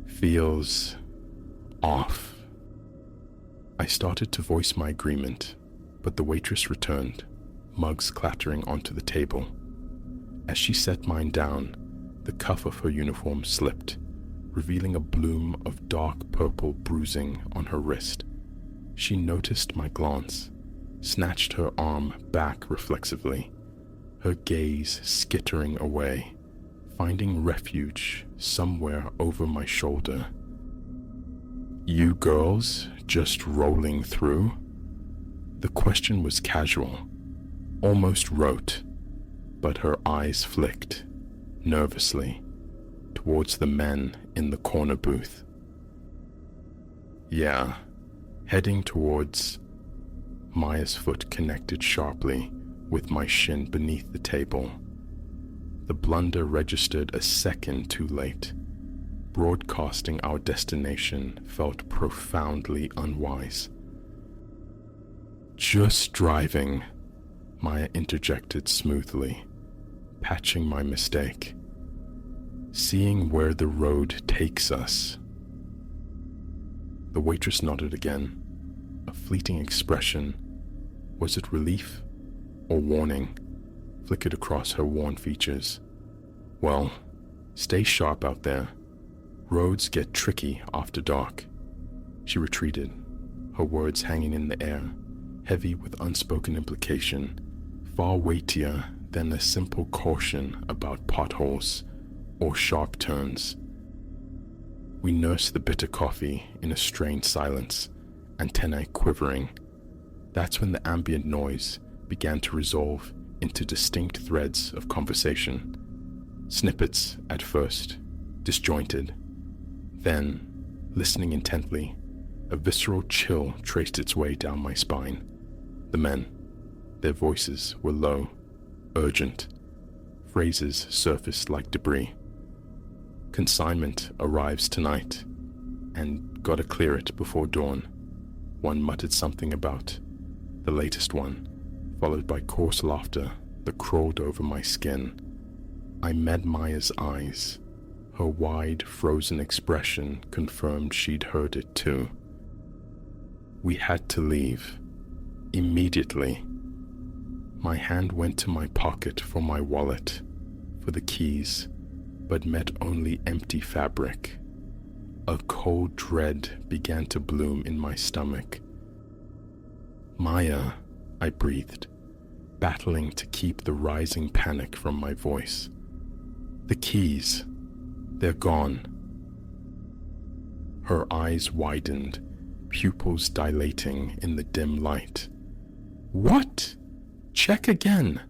"Feels off." I started to voice my agreement, but the waitress returned, mugs clattering onto the table. As she set mine down, the cuff of her uniform slipped, revealing a bloom of dark purple bruising on her wrist. She noticed my glance, snatched her arm back reflexively, her gaze skittering away, finding refuge somewhere over my shoulder. "You girls just rolling through?" The question was casual, almost rote, but her eyes flicked, nervously, towards the men in the corner booth. "Yeah, heading towards..." Maya's foot connected sharply with my shin beneath the table. The blunder registered a second too late. Broadcasting our destination felt profoundly unwise. "Just driving," Maya interjected smoothly, patching my mistake. "Seeing where the road takes us." The waitress nodded again, a fleeting expression, was it relief or warning, flickered across her worn features. "Well, stay sharp out there. Roads get tricky after dark." She retreated, her words hanging in the air, heavy with unspoken implication, far weightier than a simple caution about potholes or sharp turns. We nursed the bitter coffee in a strained silence, antennae quivering. That's when the ambient noise began to resolve into distinct threads of conversation. Snippets at first, disjointed. Then, listening intently, a visceral chill traced its way down my spine. The men, their voices were low, urgent. Phrases surfaced like debris. "Consignment arrives tonight, and gotta clear it before dawn." One muttered something about the latest one, followed by coarse laughter that crawled over my skin. I met Maya's eyes. Her wide, frozen expression confirmed she'd heard it too. We had to leave. Immediately. My hand went to my pocket for my wallet, for the keys, but met only empty fabric. A cold dread began to bloom in my stomach. "Maya," I breathed, battling to keep the rising panic from my voice. "The keys, they're gone." Her eyes widened, pupils dilating in the dim light. "What? Check again."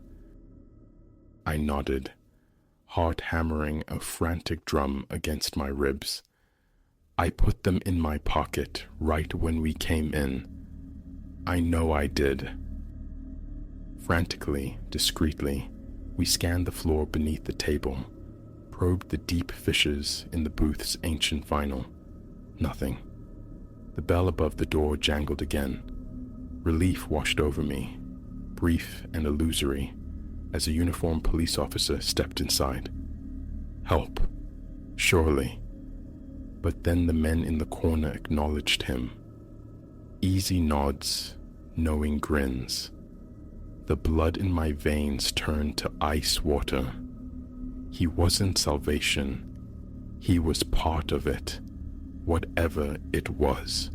I nodded, heart hammering a frantic drum against my ribs. "I put them in my pocket right when we came in. I know I did." Frantically, discreetly, we scanned the floor beneath the table, probed the deep fissures in the booth's ancient vinyl. Nothing. The bell above the door jangled again. Relief washed over me, brief and illusory, as a uniformed police officer stepped inside. Help, surely. But then the men in the corner acknowledged him. Easy nods, knowing grins. The blood in my veins turned to ice water. He wasn't salvation. He was part of it, whatever it was.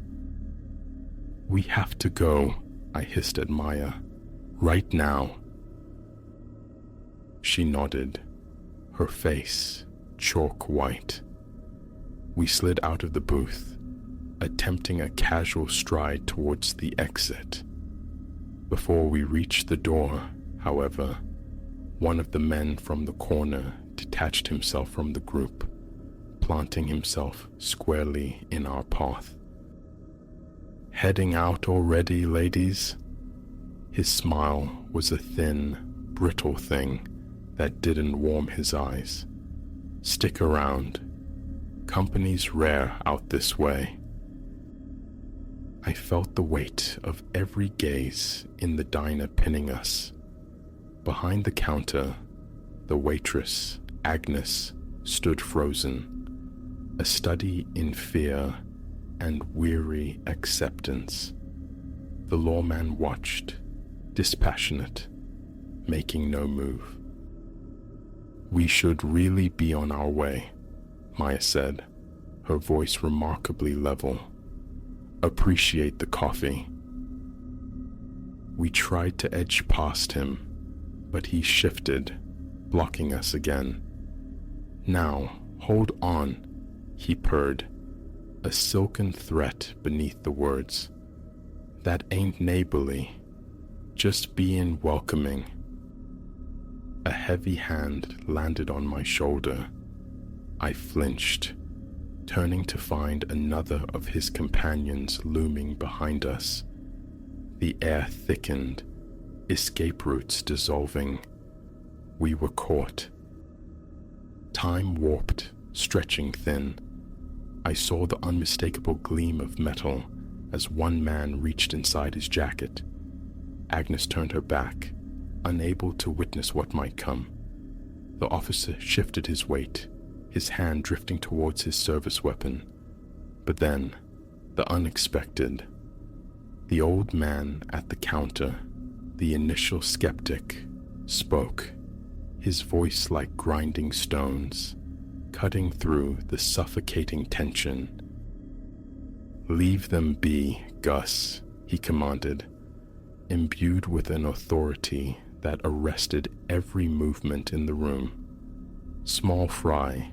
"We have to go," I hissed at Maya. "Right now." She nodded, her face chalk white. We slid out of the booth, attempting a casual stride towards the exit. Before we reached the door, however, one of the men from the corner detached himself from the group, planting himself squarely in our path. "Heading out already, ladies?" His smile was a thin, brittle thing that didn't warm his eyes. "Stick around. Company's rare out this way." I felt the weight of every gaze in the diner pinning us. Behind the counter, the waitress, Agnes, stood frozen, a study in fear and weary acceptance. The lawman watched, dispassionate, making no move. "We should really be on our way," Maya said, her voice remarkably level. "Appreciate the coffee." We tried to edge past him, but he shifted, blocking us again. "Now, hold on," he purred, a silken threat beneath the words. "That ain't neighborly, just being welcoming." A heavy hand landed on my shoulder. I flinched, turning to find another of his companions looming behind us. The air thickened, escape routes dissolving. We were caught. Time warped, stretching thin. I saw the unmistakable gleam of metal as one man reached inside his jacket. Agnes turned her back, unable to witness what might come. The officer shifted his weight, his hand drifting towards his service weapon. But then, the unexpected. The old man at the counter, the initial skeptic, spoke, his voice like grinding stones, cutting through the suffocating tension. "Leave them be, Gus," he commanded, imbued with an authority that arrested every movement in the room. "Small fry,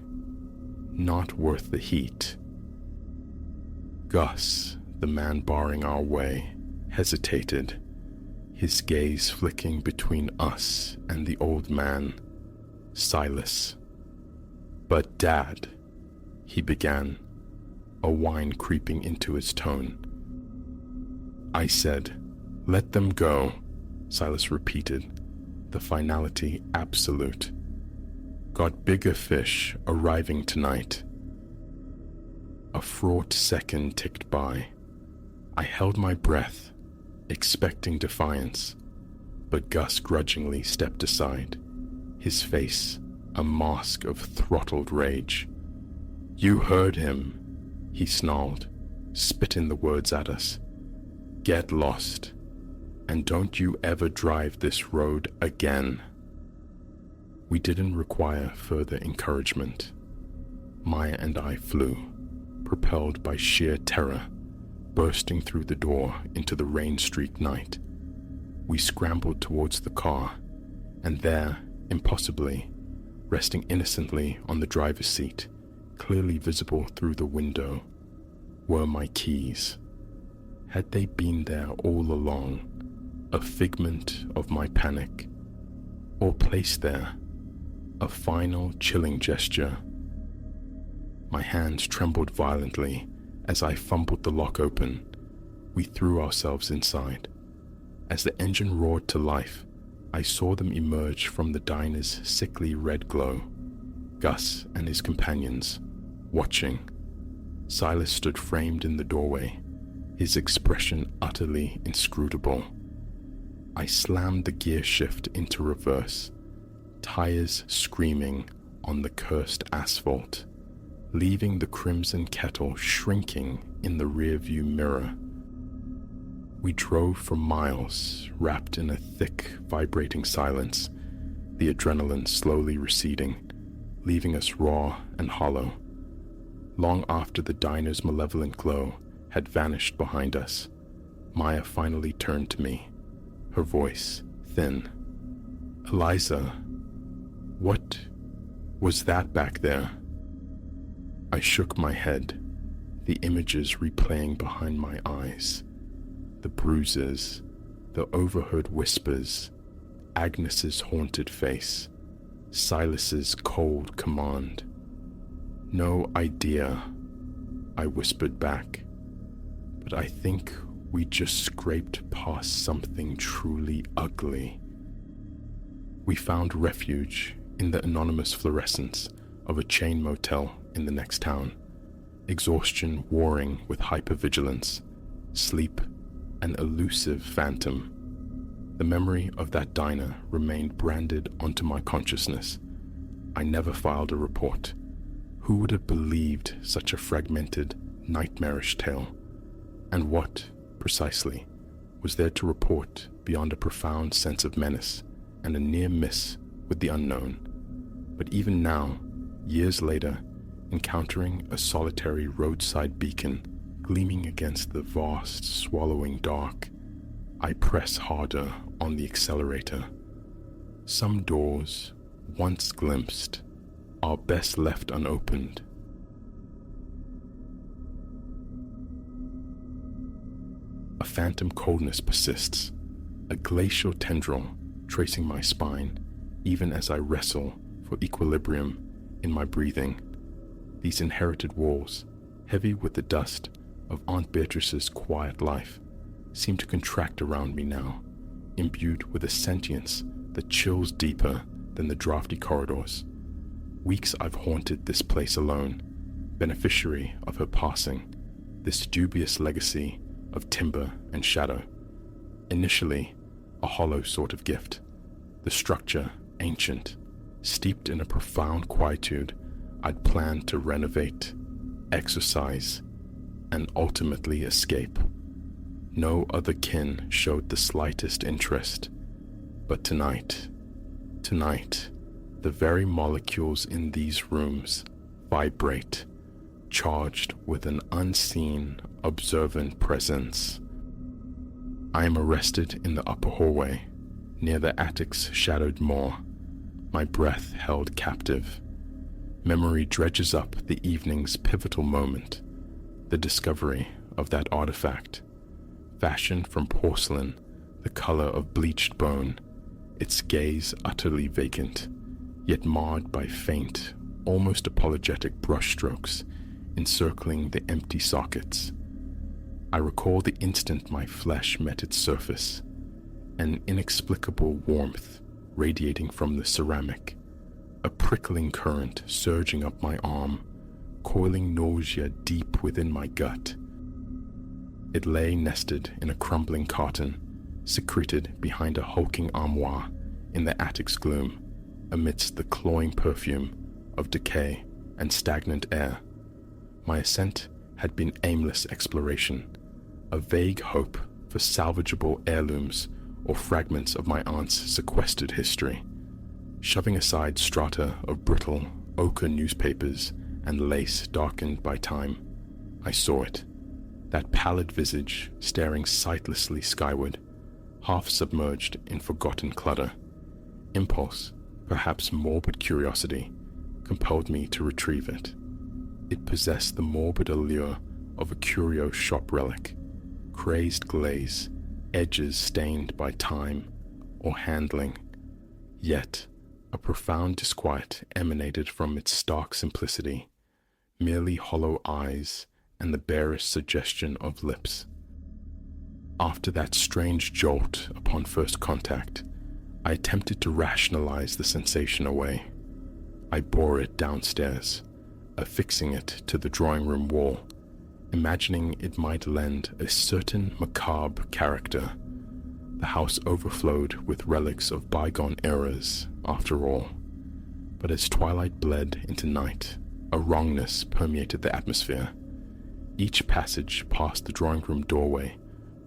not worth the heat." Gus, the man barring our way, hesitated, his gaze flicking between us and the old man, Silas. "But Dad," he began, a whine creeping into his tone. I said, "Let them go," Silas repeated, the finality absolute. "Got bigger fish arriving tonight." A fraught second ticked by. I held my breath, expecting defiance, but Gus grudgingly stepped aside, his face a mask of throttled rage. "You heard him," he snarled, spitting the words at us. "Get lost, and don't you ever drive this road again." We didn't require further encouragement. Maya and I flew, propelled by sheer terror, bursting through the door into the rain-streaked night. We scrambled towards the car, and there, impossibly, resting innocently on the driver's seat, clearly visible through the window, were my keys? Had they been there all along, a figment of my panic, or placed there, a final chilling gesture? My hands trembled violently as I fumbled the lock open. We threw ourselves inside. As the engine roared to life, I saw them emerge from the diner's sickly red glow. Gus and his companions, watching. Silas stood framed in the doorway, his expression utterly inscrutable. I slammed the gear shift into reverse, tires screaming on the cursed asphalt, leaving the crimson kettle shrinking in the rearview mirror. We drove for miles, wrapped in a thick, vibrating silence, the adrenaline slowly receding, leaving us raw and hollow. Long after the diner's malevolent glow had vanished behind us, Maya finally turned to me, her voice thin. "Eliza, what was that back there?" I shook my head, the images replaying behind my eyes. The bruises, the overheard whispers, Agnes's haunted face, Silas's cold command. "No idea," I whispered back, "but I think we just scraped past something truly ugly." We found refuge in the anonymous fluorescence of a chain motel in the next town, exhaustion warring with hypervigilance, sleep an elusive phantom. The memory of that diner remained branded onto my consciousness. I never filed a report. Who would have believed such a fragmented, nightmarish tale? And what, precisely, was there to report beyond a profound sense of menace and a near miss with the unknown? But even now, years later, encountering a solitary roadside beacon gleaming against the vast, swallowing dark, I press harder on the accelerator. Some doors, once glimpsed, are best left unopened. A phantom coldness persists, a glacial tendril tracing my spine, even as I wrestle for equilibrium in my breathing. These inherited walls, heavy with the dust of Aunt Beatrice's quiet life, seem to contract around me now, imbued with a sentience that chills deeper than the drafty corridors. Weeks I've haunted this place alone, beneficiary of her passing, this dubious legacy of timber and shadow. Initially, a hollow sort of gift, the structure ancient, steeped in a profound quietude I'd planned to renovate, exercise, and ultimately escape. No other kin showed the slightest interest. But tonight, the very molecules in these rooms vibrate, charged with an unseen, observant presence. I am arrested in the upper hallway, near the attic's shadowed maw, my breath held captive. Memory dredges up the evening's pivotal moment, the discovery of that artifact, fashioned from porcelain, the color of bleached bone, its gaze utterly vacant, yet marred by faint, almost apologetic brushstrokes encircling the empty sockets. I recall the instant my flesh met its surface, an inexplicable warmth radiating from the ceramic, a prickling current surging up my arm, coiling nausea deep within my gut. It lay nested in a crumbling carton, secreted behind a hulking armoire in the attic's gloom, amidst the cloying perfume of decay and stagnant air. My ascent had been aimless exploration, a vague hope for salvageable heirlooms or fragments of my aunt's sequestered history. Shoving aside strata of brittle ochre newspapers and lace darkened by time, I saw it, that pallid visage staring sightlessly skyward, half submerged in forgotten clutter. Impulse, perhaps morbid curiosity, compelled me to retrieve it. It possessed the morbid allure of a curio shop relic, crazed glaze, edges stained by time or handling. Yet, a profound disquiet emanated from its stark simplicity, merely hollow eyes and the barest suggestion of lips. After that strange jolt upon first contact, I attempted to rationalize the sensation away. I bore it downstairs, affixing it to the drawing room wall, imagining it might lend a certain macabre character. The house overflowed with relics of bygone eras, after all. But as twilight bled into night, a wrongness permeated the atmosphere. Each passage past the drawing room doorway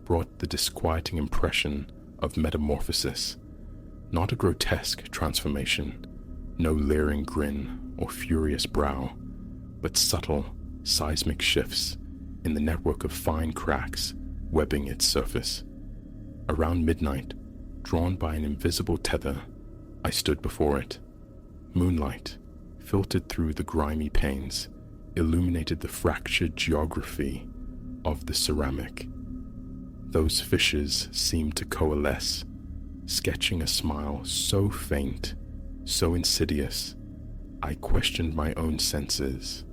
brought the disquieting impression of metamorphosis, not a grotesque transformation, no leering grin or furious brow, but subtle, seismic shifts in the network of fine cracks webbing its surface. Around midnight, drawn by an invisible tether, I stood before it. Moonlight, filtered through the grimy panes, illuminated the fractured geography of the ceramic. Those fissures seemed to coalesce, sketching a smile so faint, so insidious, I questioned my own senses.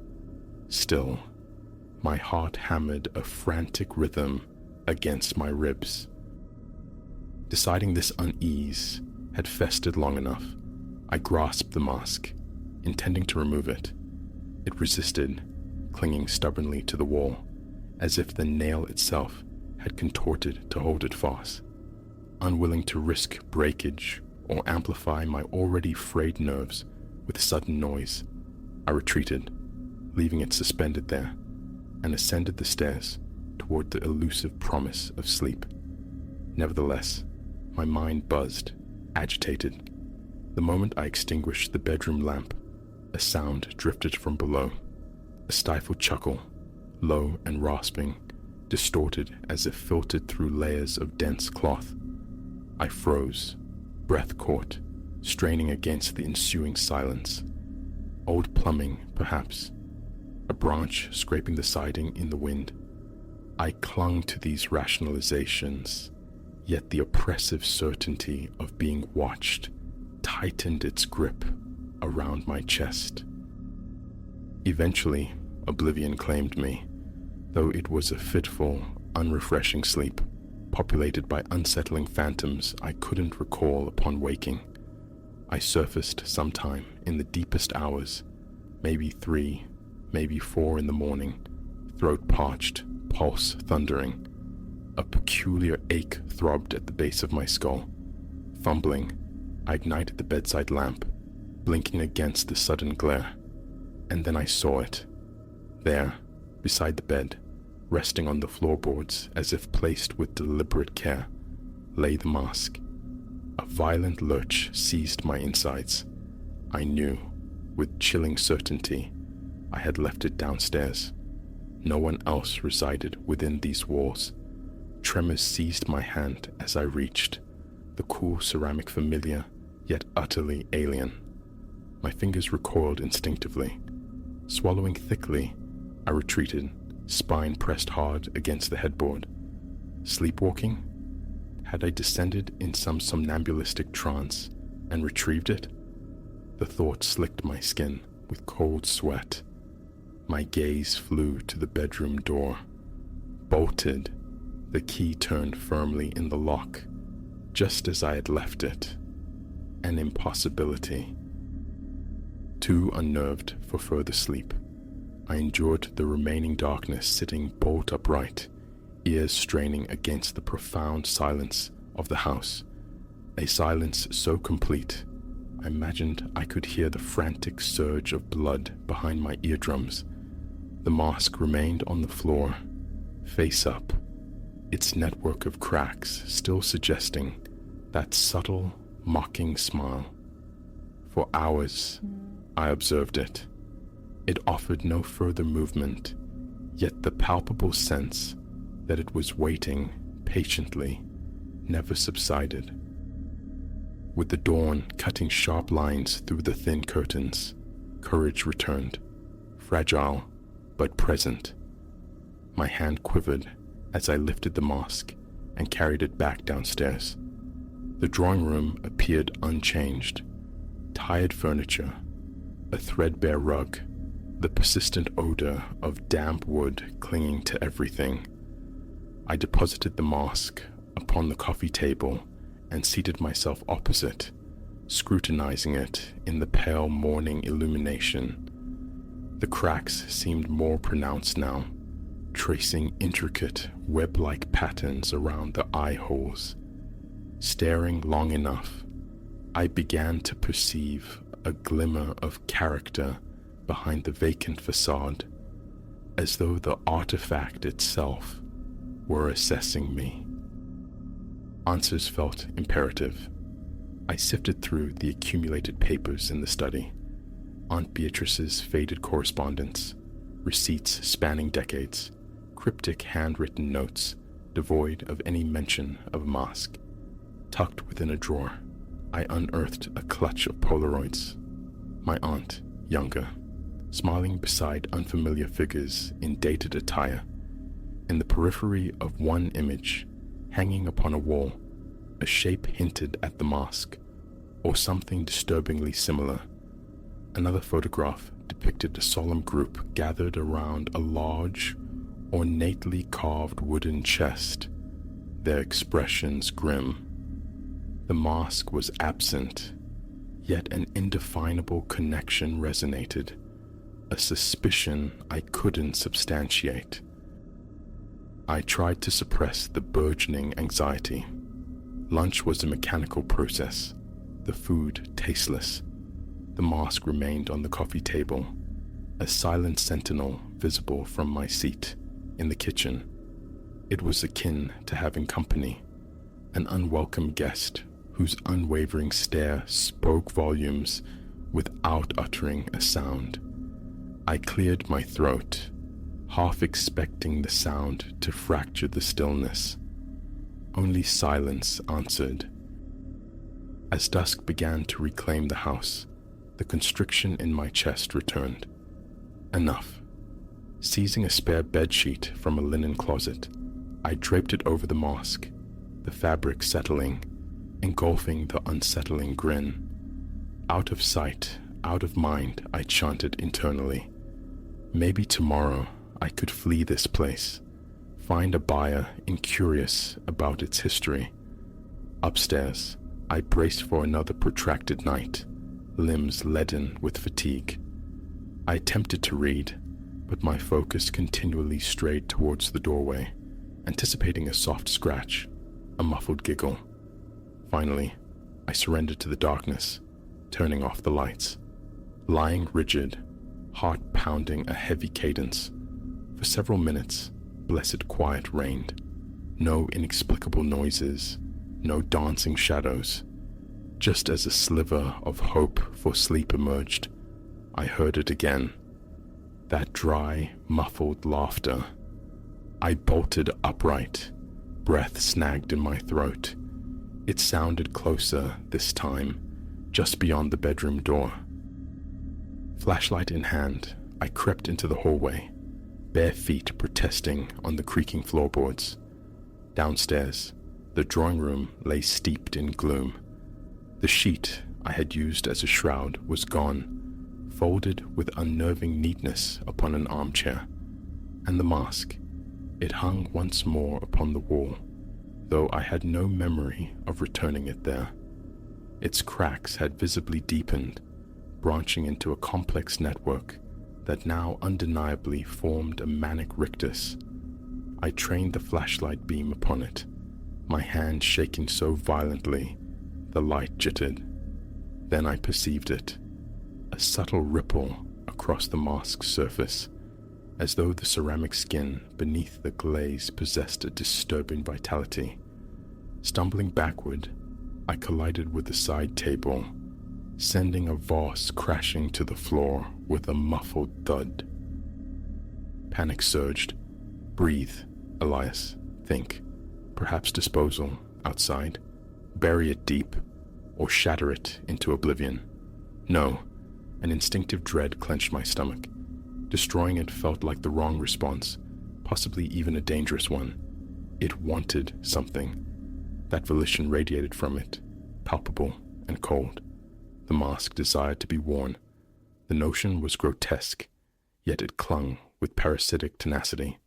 Still, my heart hammered a frantic rhythm against my ribs. Deciding this unease had festered long enough, I grasped the mask, intending to remove it. It resisted, clinging stubbornly to the wall, as if the nail itself had contorted to hold it fast. Unwilling to risk breakage or amplify my already frayed nerves with sudden noise, I retreated, leaving it suspended there, and ascended the stairs toward the elusive promise of sleep. Nevertheless, my mind buzzed, agitated. The moment I extinguished the bedroom lamp, a sound drifted from below, a stifled chuckle, low and rasping, distorted as if filtered through layers of dense cloth. I froze, breath caught, straining against the ensuing silence. Old plumbing, perhaps, a branch scraping the siding in the wind. I clung to these rationalizations, yet the oppressive certainty of being watched tightened its grip around my chest. Eventually, oblivion claimed me, though it was a fitful, unrefreshing sleep, populated by unsettling phantoms I couldn't recall upon waking. I surfaced sometime in the deepest hours, maybe 3, maybe 4 in the morning, throat parched, pulse thundering. A peculiar ache throbbed at the base of my skull. Fumbling, I ignited the bedside lamp, blinking against the sudden glare. And then I saw it. There, beside the bed, resting on the floorboards as if placed with deliberate care, lay the mask. A violent lurch seized my insides. I knew, with chilling certainty, I had left it downstairs. No one else resided within these walls. Tremors seized my hand as I reached, the cool ceramic familiar, yet utterly alien. My fingers recoiled instinctively. Swallowing thickly, I retreated, spine pressed hard against the headboard. Sleepwalking? Had I descended in some somnambulistic trance and retrieved it? The thought slicked my skin with cold sweat. My gaze flew to the bedroom door. Bolted, the key turned firmly in the lock, just as I had left it. An impossibility. Too unnerved for further sleep, I endured the remaining darkness sitting bolt upright, ears straining against the profound silence of the house. A silence so complete, I imagined I could hear the frantic surge of blood behind my eardrums. The mask remained on the floor, face up, its network of cracks still suggesting that subtle, mocking smile. For hours, I observed it. It offered no further movement, yet the palpable sense that it was waiting patiently never subsided. With the dawn cutting sharp lines through the thin curtains, courage returned, fragile but present. My hand quivered as I lifted the mask and carried it back downstairs. The drawing room appeared unchanged. Tired furniture, a threadbare rug, the persistent odor of damp wood clinging to everything. I deposited the mask upon the coffee table and seated myself opposite, scrutinizing it in the pale morning illumination. The cracks seemed more pronounced now, tracing intricate web-like patterns around the eye holes. Staring long enough, I began to perceive a glimmer of character behind the vacant facade, as though the artifact itself were assessing me. Answers felt imperative. I sifted through the accumulated papers in the study. Aunt Beatrice's faded correspondence, receipts spanning decades, cryptic handwritten notes devoid of any mention of a mask. Tucked within a drawer, I unearthed a clutch of Polaroids. My aunt, younger, smiling beside unfamiliar figures in dated attire. In the periphery of one image, hanging upon a wall, a shape hinted at the mask, or something disturbingly similar. Another photograph depicted a solemn group gathered around a large, ornately carved wooden chest, their expressions grim. The mask was absent, yet an indefinable connection resonated, a suspicion I couldn't substantiate. I tried to suppress the burgeoning anxiety. Lunch was a mechanical process, the food tasteless. The mask remained on the coffee table, a silent sentinel visible from my seat in the kitchen. It was akin to having company, an unwelcome guest whose unwavering stare spoke volumes without uttering a sound. I cleared my throat, half expecting the sound to fracture the stillness. Only silence answered. As dusk began to reclaim the house, the constriction in my chest returned. Enough. Seizing a spare bedsheet from a linen closet, I draped it over the mask, the fabric settling, engulfing the unsettling grin. Out of sight, out of mind, I chanted internally. Maybe tomorrow I could flee this place, find a buyer incurious about its history. Upstairs, I braced for another protracted night, limbs leaden with fatigue. I attempted to read, but my focus continually strayed towards the doorway, anticipating a soft scratch, a muffled giggle. Finally, I surrendered to the darkness, turning off the lights. Lying rigid, heart pounding a heavy cadence, for several minutes, blessed quiet reigned. No inexplicable noises, no dancing shadows. Just as a sliver of hope for sleep emerged, I heard it again. That dry, muffled laughter. I bolted upright, breath snagged in my throat. It sounded closer this time, just beyond the bedroom door. Flashlight in hand, I crept into the hallway, bare feet protesting on the creaking floorboards. Downstairs, the drawing room lay steeped in gloom. The sheet I had used as a shroud was gone, folded with unnerving neatness upon an armchair. And the mask, it hung once more upon the wall, though I had no memory of returning it there. Its cracks had visibly deepened, branching into a complex network that now undeniably formed a manic rictus. I trained the flashlight beam upon it, my hand shaking so violently the light jittered. Then I perceived it, a subtle ripple across the mask's surface, as though the ceramic skin beneath the glaze possessed a disturbing vitality. Stumbling backward, I collided with the side table, sending a vase crashing to the floor with a muffled thud. Panic surged. Breathe, Elias. Think. Perhaps disposal, outside. Bury it deep, or shatter it into oblivion. No, an instinctive dread clenched my stomach. Destroying it felt like the wrong response, possibly even a dangerous one. It wanted something. That volition radiated from it, palpable and cold. The mask desired to be worn. The notion was grotesque, yet it clung with parasitic tenacity.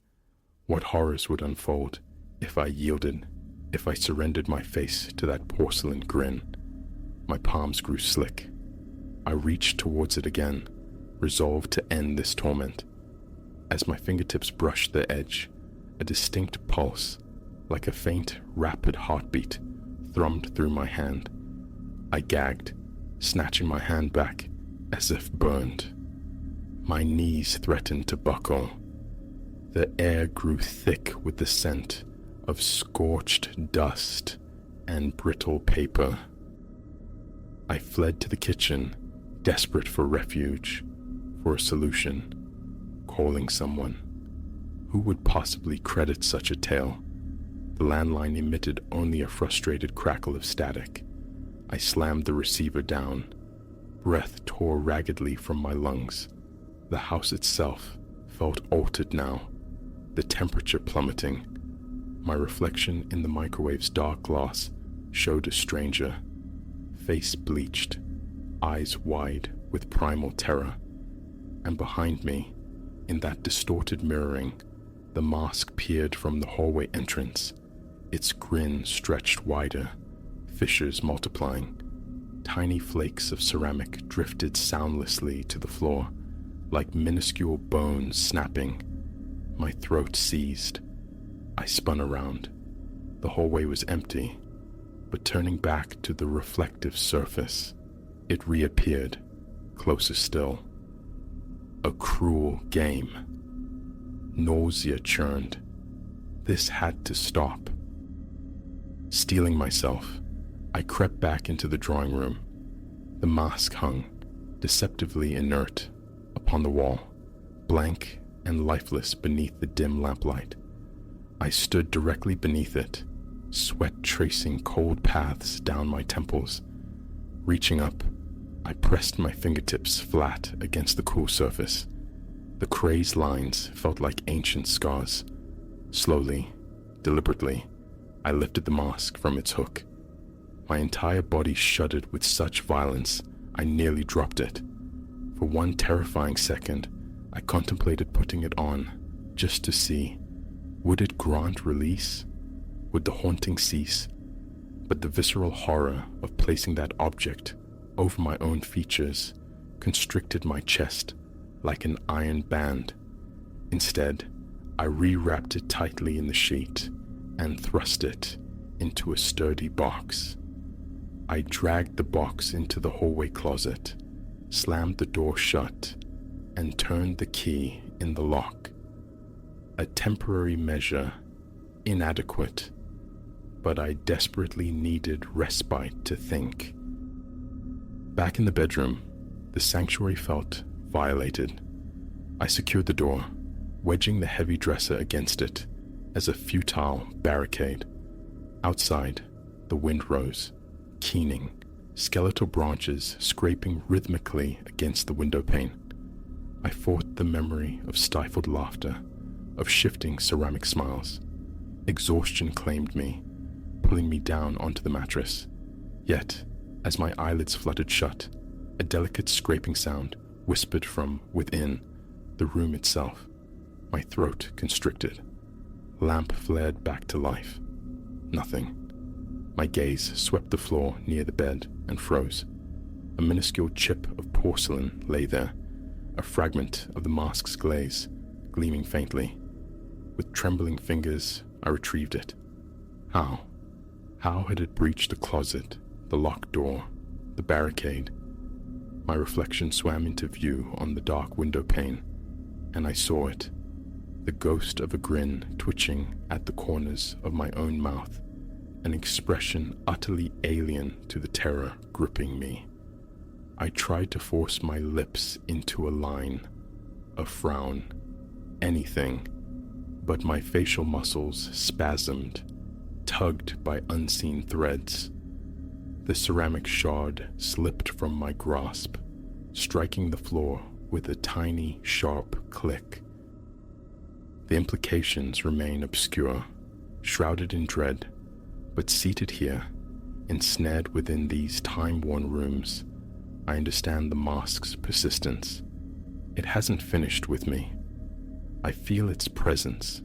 What horrors would unfold if I yielded, if I surrendered my face to that porcelain grin? My palms grew slick. I reached towards it again, resolved to end this torment. As my fingertips brushed the edge, a distinct pulse, like a faint, rapid heartbeat, thrummed through my hand. I gagged, snatching my hand back, as if burned. My knees threatened to buckle. The air grew thick with the scent of scorched dust and brittle paper. I fled to the kitchen, desperate for refuge, for a solution, calling someone. Who would possibly credit such a tale? The landline emitted only a frustrated crackle of static. I slammed the receiver down. Breath tore raggedly from my lungs. The house itself felt altered now, the temperature plummeting. My reflection in the microwave's dark glass showed a stranger, face bleached, eyes wide with primal terror. And behind me, in that distorted mirroring, the mask peered from the hallway entrance. Its grin stretched wider, fissures multiplying. Tiny flakes of ceramic drifted soundlessly to the floor, like minuscule bones snapping. My throat seized. I spun around. The hallway was empty, but turning back to the reflective surface, it reappeared, closer still. A cruel game. Nausea churned. This had to stop. Steeling myself, I crept back into the drawing room. The mask hung, deceptively inert, upon the wall, blank and lifeless beneath the dim lamplight. I stood directly beneath it, sweat tracing cold paths down my temples. Reaching up, I pressed my fingertips flat against the cool surface. The crazed lines felt like ancient scars. Slowly, deliberately, I lifted the mask from its hook. My entire body shuddered with such violence, I nearly dropped it. For one terrifying second, I contemplated putting it on, just to see. Would it grant release? Would the haunting cease? But the visceral horror of placing that object over my own features constricted my chest like an iron band. Instead, I rewrapped it tightly in the sheet and thrust it into a sturdy box. I dragged the box into the hallway closet, slammed the door shut, and turned the key in the lock. A temporary measure, inadequate, but I desperately needed respite to think. Back in the bedroom, the sanctuary felt violated. I secured the door, wedging the heavy dresser against it as a futile barricade. Outside, the wind rose, keening, skeletal branches scraping rhythmically against the window pane. I fought the memory of stifled laughter, of shifting ceramic smiles. Exhaustion claimed me, pulling me down onto the mattress. Yet, as my eyelids fluttered shut, a delicate scraping sound whispered from within the room itself. My throat constricted. Lamp flared back to life. Nothing. My gaze swept the floor near the bed and froze. A minuscule chip of porcelain lay there, a fragment of the mask's glaze, gleaming faintly. With trembling fingers, I retrieved it. How? How had it breached the closet, the locked door, the barricade? My reflection swam into view on the dark window pane, and I saw it, the ghost of a grin twitching at the corners of my own mouth, an expression utterly alien to the terror gripping me. I tried to force my lips into a line, a frown, anything, but my facial muscles spasmed, tugged by unseen threads. The ceramic shard slipped from my grasp, striking the floor with a tiny, sharp click. The implications remain obscure, shrouded in dread, but seated here, ensnared within these time-worn rooms, I understand the mask's persistence. It hasn't finished with me. I feel its presence,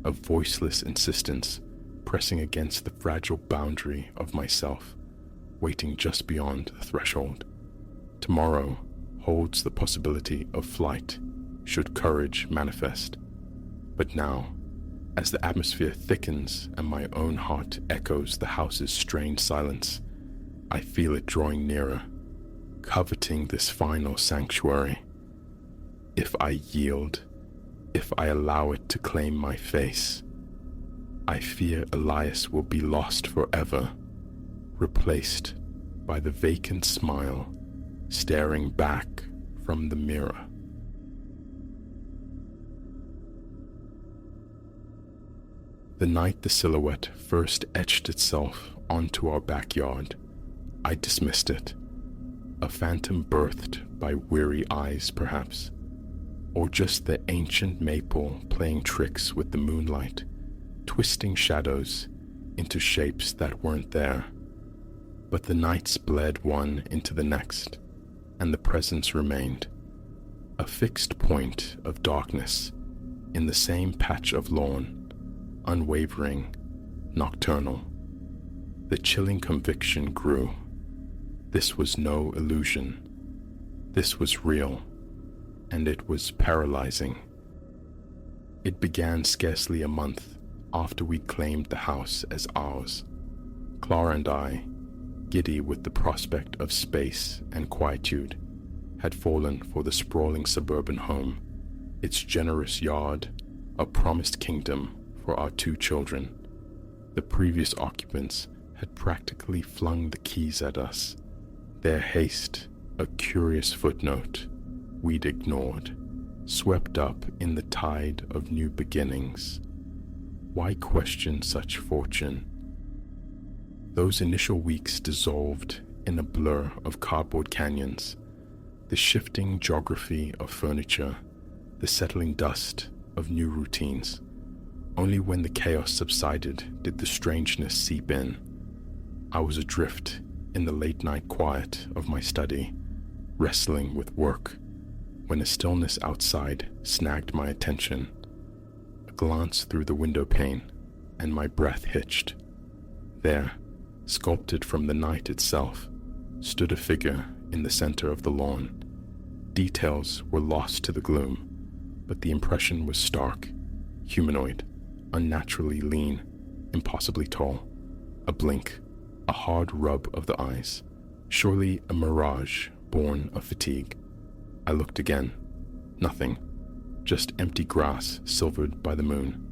a voiceless insistence pressing against the fragile boundary of myself, waiting just beyond the threshold. Tomorrow holds the possibility of flight, should courage manifest. But now, as the atmosphere thickens and my own heart echoes the house's strained silence, I feel it drawing nearer, coveting this final sanctuary. If I yield, if I allow it to claim my face, I fear Elias will be lost forever, replaced by the vacant smile staring back from the mirror. The night the silhouette first etched itself onto our backyard, I dismissed it. A phantom birthed by weary eyes, perhaps, or just the ancient maple playing tricks with the moonlight, twisting shadows into shapes that weren't there. But the nights bled one into the next, and the presence remained, a fixed point of darkness in the same patch of lawn, unwavering, nocturnal. The chilling conviction grew. This was no illusion. This was real, and it was paralyzing. It began scarcely a month after we claimed the house as ours. Clara and I, giddy with the prospect of space and quietude, had fallen for the sprawling suburban home, its generous yard, a promised kingdom for our 2 children. The previous occupants had practically flung the keys at us, their haste a curious footnote we'd ignored, swept up in the tide of new beginnings. Why question such fortune? Those initial weeks dissolved in a blur of cardboard canyons, the shifting geography of furniture, the settling dust of new routines. Only when the chaos subsided did the strangeness seep in. I was adrift in the late-night quiet of my study, wrestling with work, when a stillness outside snagged my attention. A glance through the window pane, and my breath hitched. There, sculpted from the night itself, stood a figure in the center of the lawn. Details were lost to the gloom, but the impression was stark, humanoid, unnaturally lean, impossibly tall. A blink, a hard rub of the eyes, surely a mirage born of fatigue. I looked again. Nothing, just empty grass silvered by the moon.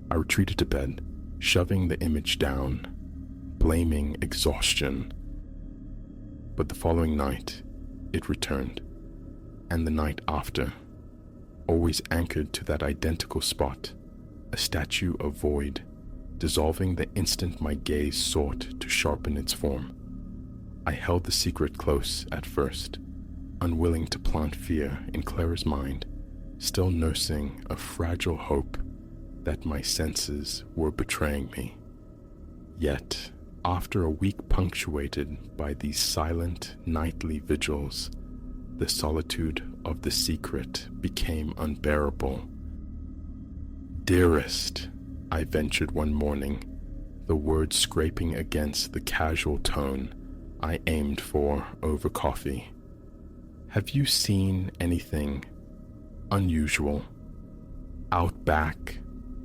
I retreated to bed, shoving the image down, blaming exhaustion. But the following night, it returned, and the night after, always anchored to that identical spot, a statue of void, dissolving the instant my gaze sought to sharpen its form. I held the secret close at first, unwilling to plant fear in Clara's mind, still nursing a fragile hope that my senses were betraying me. Yet, after a week punctuated by these silent nightly vigils, the solitude of the secret became unbearable. "Dearest," I ventured one morning, the words scraping against the casual tone I aimed for over coffee. "Have you seen anything unusual out back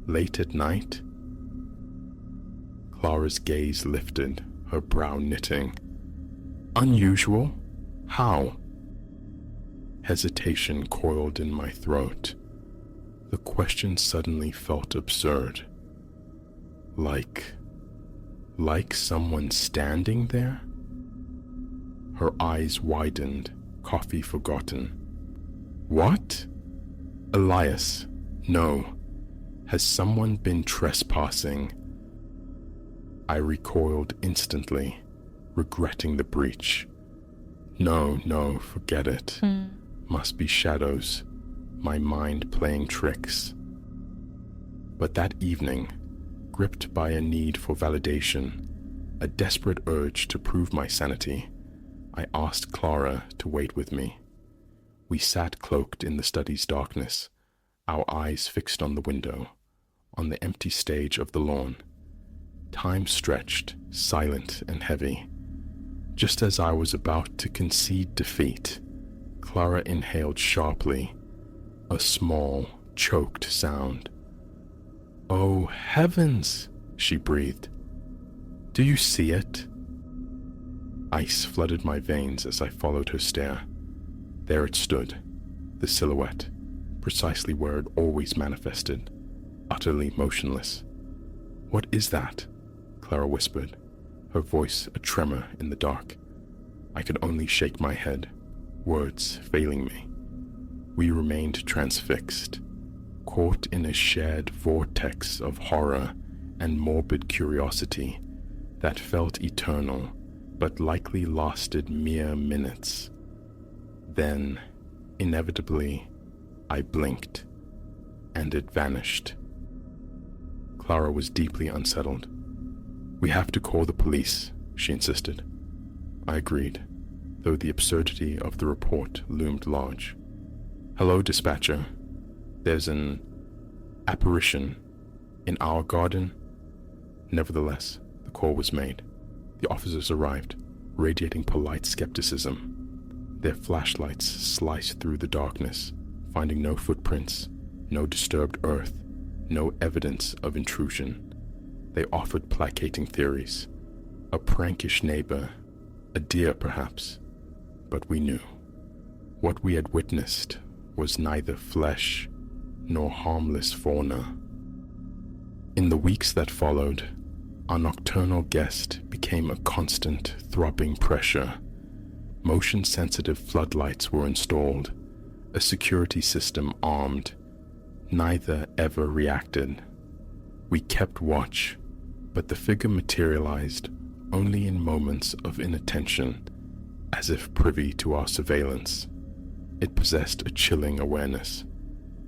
late at night?" Clara's gaze lifted, her brow knitting. "Unusual? How?" Hesitation coiled in my throat. The question suddenly felt absurd. Like someone standing there? Her eyes widened, coffee forgotten. "What?" "Elias, no. Has someone been trespassing?" I recoiled instantly, regretting the breach. No, forget it. Must be shadows, my mind playing tricks. But that evening, gripped by a need for validation, a desperate urge to prove my sanity, I asked Clara to wait with me. We sat cloaked in the study's darkness, our eyes fixed on the window, on the empty stage of the lawn. Time stretched, silent and heavy. Just as I was about to concede defeat, Clara inhaled sharply, a small, choked sound. "Oh, heavens!" she breathed. "Do you see it?" Ice flooded my veins as I followed her stare. There it stood, the silhouette, precisely where it always manifested, utterly motionless. "What is that?" Clara whispered, her voice a tremor in the dark. I could only shake my head, words failing me. We remained transfixed, caught in a shared vortex of horror and morbid curiosity that felt eternal but likely lasted mere minutes. Then, inevitably, I blinked, and it vanished. Clara was deeply unsettled. "We have to call the police," she insisted. I agreed, though the absurdity of the report loomed large. "Hello, dispatcher. There's an apparition in our garden." Nevertheless, the call was made. The officers arrived, radiating polite skepticism. Their flashlights sliced through the darkness, finding no footprints, no disturbed earth, no evidence of intrusion. They offered placating theories. A prankish neighbor, a deer perhaps, but we knew. What we had witnessed was neither flesh nor harmless fauna. In the weeks that followed, our nocturnal guest became a constant throbbing pressure. Motion-sensitive floodlights were installed, a security system armed. Neither ever reacted. We kept watch, but the figure materialized only in moments of inattention, as if privy to our surveillance. It possessed a chilling awareness.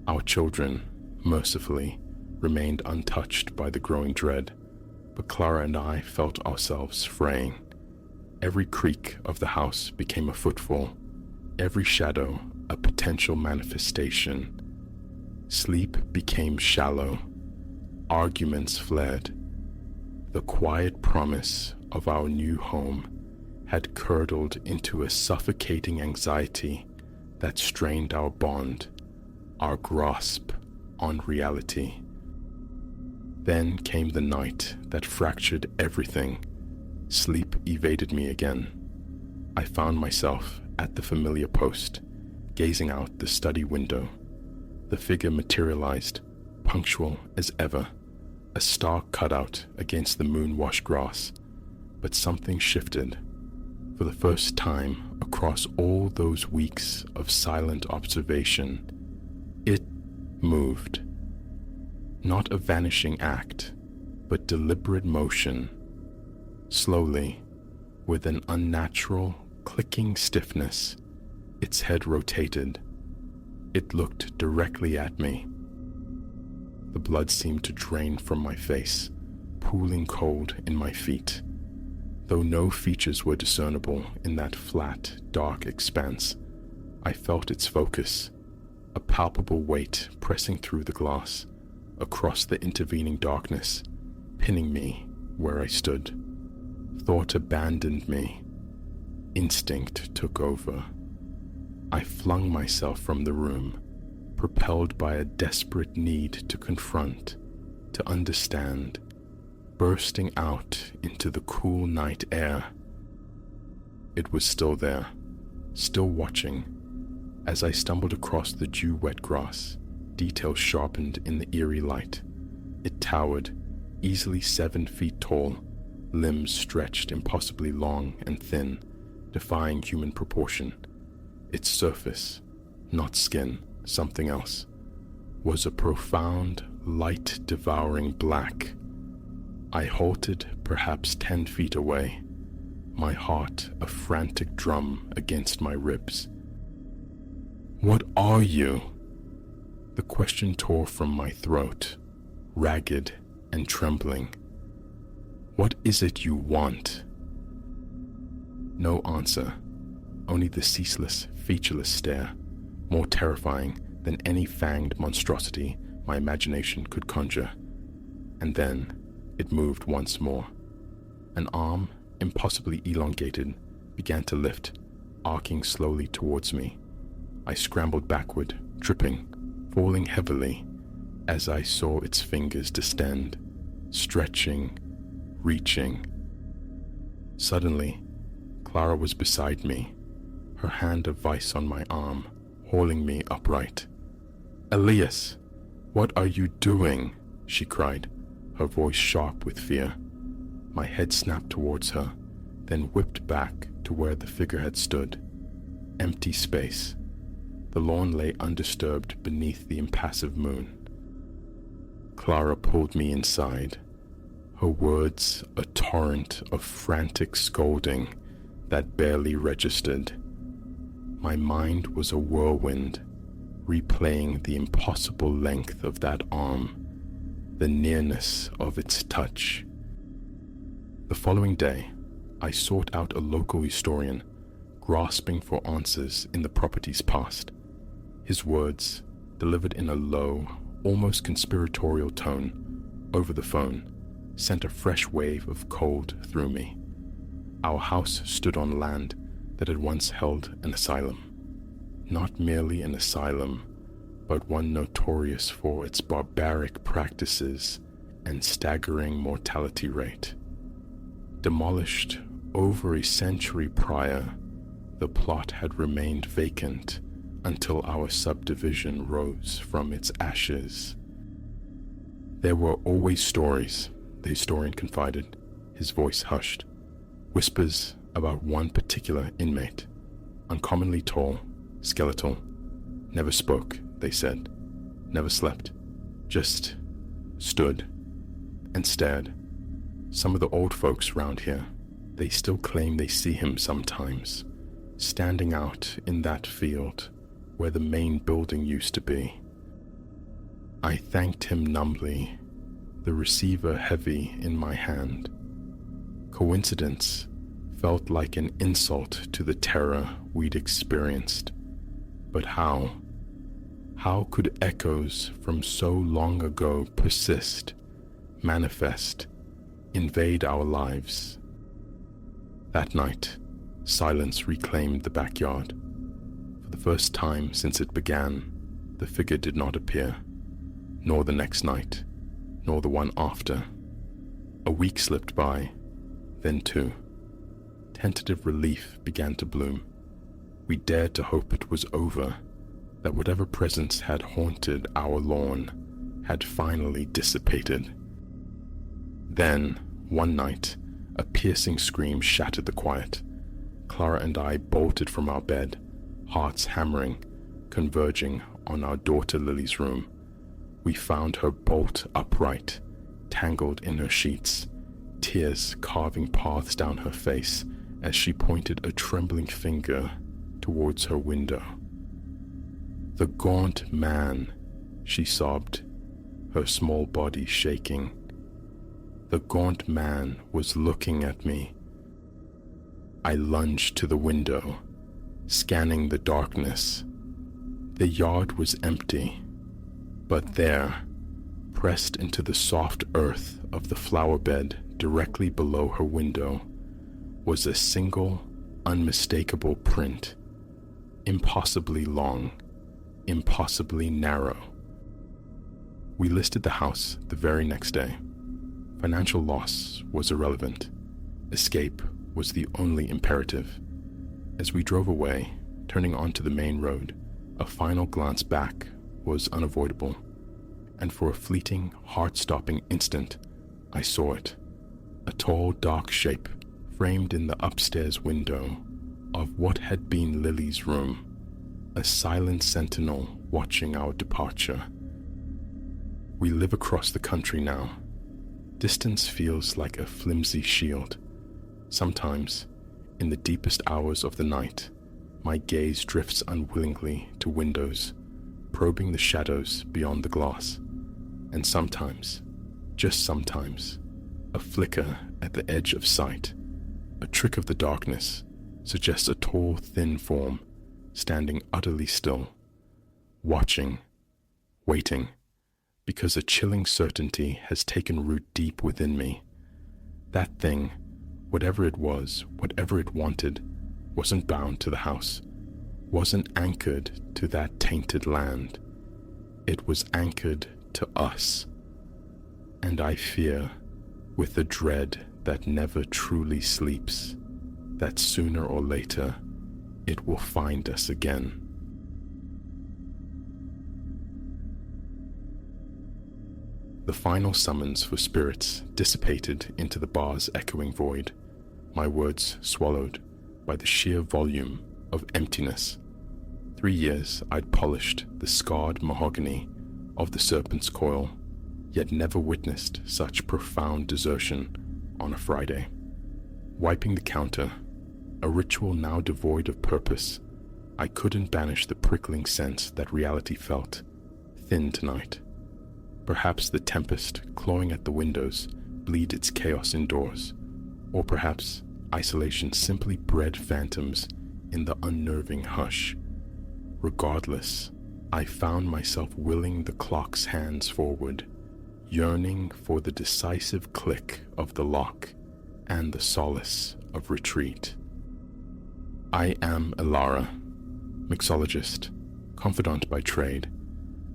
Our children, mercifully, remained untouched by the growing dread, but Clara and I felt ourselves fraying. Every creak of the house became a footfall, every shadow a potential manifestation. Sleep became shallow. Arguments fled. The quiet promise of our new home had curdled into a suffocating anxiety that strained our bond, our grasp on reality. Then came the night that fractured everything. Sleep evaded me again. I found myself at the familiar post, gazing out the study window. The figure materialized, punctual as ever, a stark cutout against the moon-washed grass. But something shifted. For the first time across all those weeks of silent observation, it moved. Not a vanishing act, but deliberate motion. Slowly, with an unnatural, clicking stiffness, its head rotated. It looked directly at me. The blood seemed to drain from my face, pooling cold in my feet. Though no features were discernible in that flat, dark expanse, I felt its focus, a palpable weight pressing through the glass, across the intervening darkness, pinning me where I stood. Thought abandoned me. Instinct took over. I flung myself from the room, propelled by a desperate need to confront, to understand, bursting out into the cool night air. It was still there, still watching. As I stumbled across the dew-wet grass, details sharpened in the eerie light. It towered, easily 7 feet tall, limbs stretched impossibly long and thin, defying human proportion. Its surface, not skin, something else, was a profound, light-devouring black. I halted perhaps 10 feet away, my heart a frantic drum against my ribs. "What are you?" The question tore from my throat, ragged and trembling. "What is it you want?" No answer, only the ceaseless, featureless stare, more terrifying than any fanged monstrosity my imagination could conjure. And then it moved once more. An arm, impossibly elongated, began to lift, arcing slowly towards me. I scrambled backward, tripping, falling heavily, as I saw its fingers distend, stretching, reaching. Suddenly, Clara was beside me, her hand a vice on my arm, hauling me upright. "Elias, what are you doing?" she cried, her voice sharp with fear. My head snapped towards her, then whipped back to where the figure had stood. Empty space. The lawn lay undisturbed beneath the impassive moon. Clara pulled me inside, her words a torrent of frantic scolding that barely registered. My mind was a whirlwind, replaying the impossible length of that arm, the nearness of its touch. The following day, I sought out a local historian, grasping for answers in the property's past. His words, delivered in a low, almost conspiratorial tone, over the phone, sent a fresh wave of cold through me. Our house stood on land that had once held an asylum. Not merely an asylum, but one notorious for its barbaric practices and staggering mortality rate. Demolished over a century prior, the plot had remained vacant until our subdivision rose from its ashes. There were always stories, the historian confided, his voice hushed. Whispers about one particular inmate, uncommonly tall, skeletal, never spoke, they said, never slept, just stood and stared. Some of the old folks round here, they still claim they see him sometimes, standing out in that field where the main building used to be. I thanked him numbly, the receiver heavy in my hand. Coincidence felt like an insult to the terror we'd experienced. But how? How could echoes from so long ago persist, manifest, invade our lives? That night, silence reclaimed the backyard. For the first time since it began, the figure did not appear, nor the next night, nor the one after. A week slipped by, then two. Tentative relief began to bloom. We dared to hope it was over, that whatever presence had haunted our lawn had finally dissipated. Then, one night, a piercing scream shattered the quiet. Clara and I bolted from our bed, hearts hammering, converging on our daughter Lily's room. We found her bolt upright, tangled in her sheets, tears carving paths down her face as she pointed a trembling finger towards her window. "The gaunt man," she sobbed, her small body shaking. The gaunt man was looking at me. I lunged to the window, scanning the darkness. The yard was empty, but there, pressed into the soft earth of the flower bed directly below her window, was a single, unmistakable print, impossibly long, impossibly narrow. We listed the house the very next day. Financial loss was irrelevant. Escape was the only imperative. As we drove away, turning onto the main road, a final glance back was unavoidable, and for a fleeting, heart-stopping instant, I saw it. A tall, dark shape, framed in the upstairs window of what had been Lily's room, a silent sentinel watching our departure. We live across the country now. Distance feels like a flimsy shield. Sometimes, in the deepest hours of the night, my gaze drifts unwillingly to windows, probing the shadows beyond the glass. And sometimes, just sometimes, a flicker at the edge of sight, a trick of the darkness, suggests a tall, thin form standing utterly still, watching, waiting, because a chilling certainty has taken root deep within me. That thing, whatever it was, whatever it wanted, wasn't bound to the house, wasn't anchored to that tainted land. It was anchored to us. And I fear, with the dread that never truly sleeps, that sooner or later it will find us again. The final summons for spirits dissipated into the bar's echoing void, my words swallowed by the sheer volume of emptiness. 3 years I'd polished the scarred mahogany of the serpent's coil, yet never witnessed such profound desertion on a Friday. Wiping the counter, a ritual now devoid of purpose, I couldn't banish the prickling sense that reality felt thin tonight. Perhaps the tempest clawing at the windows bleed its chaos indoors, or perhaps isolation simply bred phantoms in the unnerving hush. Regardless, I found myself willing the clock's hands forward, yearning for the decisive click of the lock and the solace of retreat. I am Elara, mixologist, confidant by trade,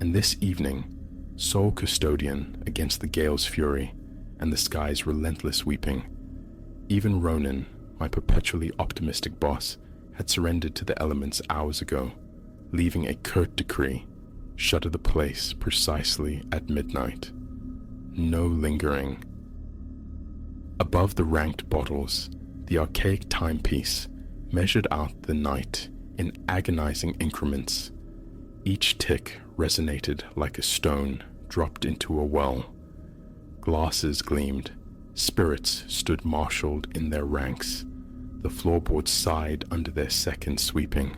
and this evening, sole custodian against the gale's fury and the sky's relentless weeping. Even Ronan, my perpetually optimistic boss, had surrendered to the elements hours ago, leaving a curt decree: shutter the place precisely at midnight. No lingering. Above the ranked bottles, the archaic timepiece measured out the night in agonizing increments. Each tick resonated like a stone dropped into a well. Glasses gleamed. Spirits stood marshaled in their ranks. The floorboards sighed under their second sweeping.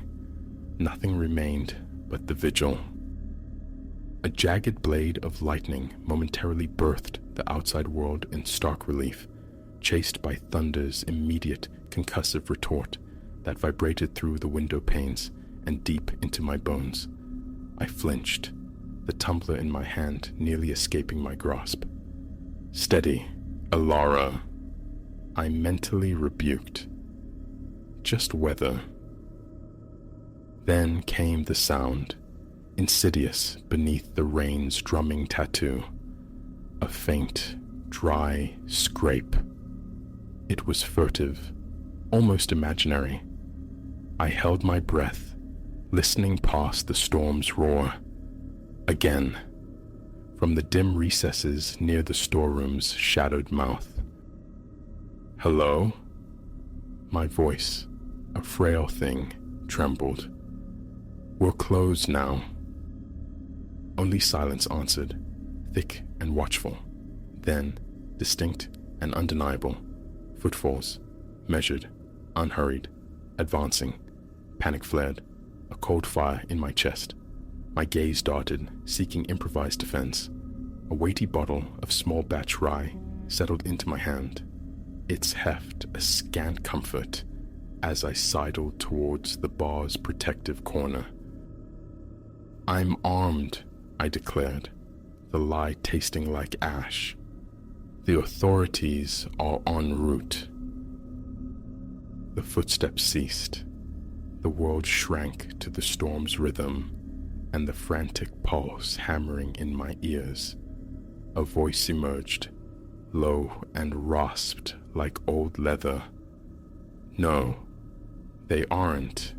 Nothing remained but the vigil. A jagged blade of lightning momentarily birthed the outside world in stark relief, chased by thunder's immediate concussive retort that vibrated through the window panes and deep into my bones. I flinched, the tumbler in my hand nearly escaping my grasp. "Steady, Elara," I mentally rebuked. "Just weather." Then came the sound, insidious beneath the rain's drumming tattoo. A faint, dry scrape. It was furtive, almost imaginary. I held my breath, listening past the storm's roar. Again, from the dim recesses near the storeroom's shadowed mouth. "Hello?" My voice, a frail thing, trembled. "We're closed now." Only silence answered, thick and watchful. Then, distinct and undeniable, footfalls, measured, unhurried, advancing. Panic flared, a cold fire in my chest. My gaze darted, seeking improvised defense. A weighty bottle of small batch rye settled into my hand, its heft a scant comfort as I sidled towards the bar's protective corner. "I'm armed," I declared, the lie tasting like ash. "The authorities are en route." The footsteps ceased. The world shrank to the storm's rhythm and the frantic pulse hammering in my ears. A voice emerged, low and rasped like old leather. "No, they aren't."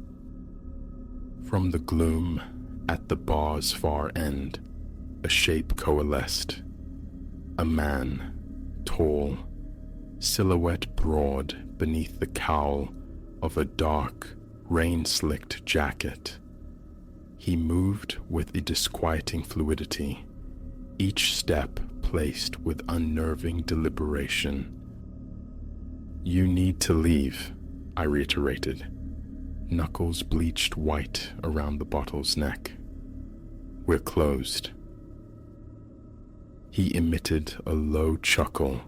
From the gloom at the bar's far end, a shape coalesced. A man, tall, silhouette broad beneath the cowl of a dark, rain-slicked jacket. He moved with a disquieting fluidity, each step placed with unnerving deliberation. "You need to leave," I reiterated, knuckles bleached white around the bottle's neck. "We're closed." He emitted a low chuckle,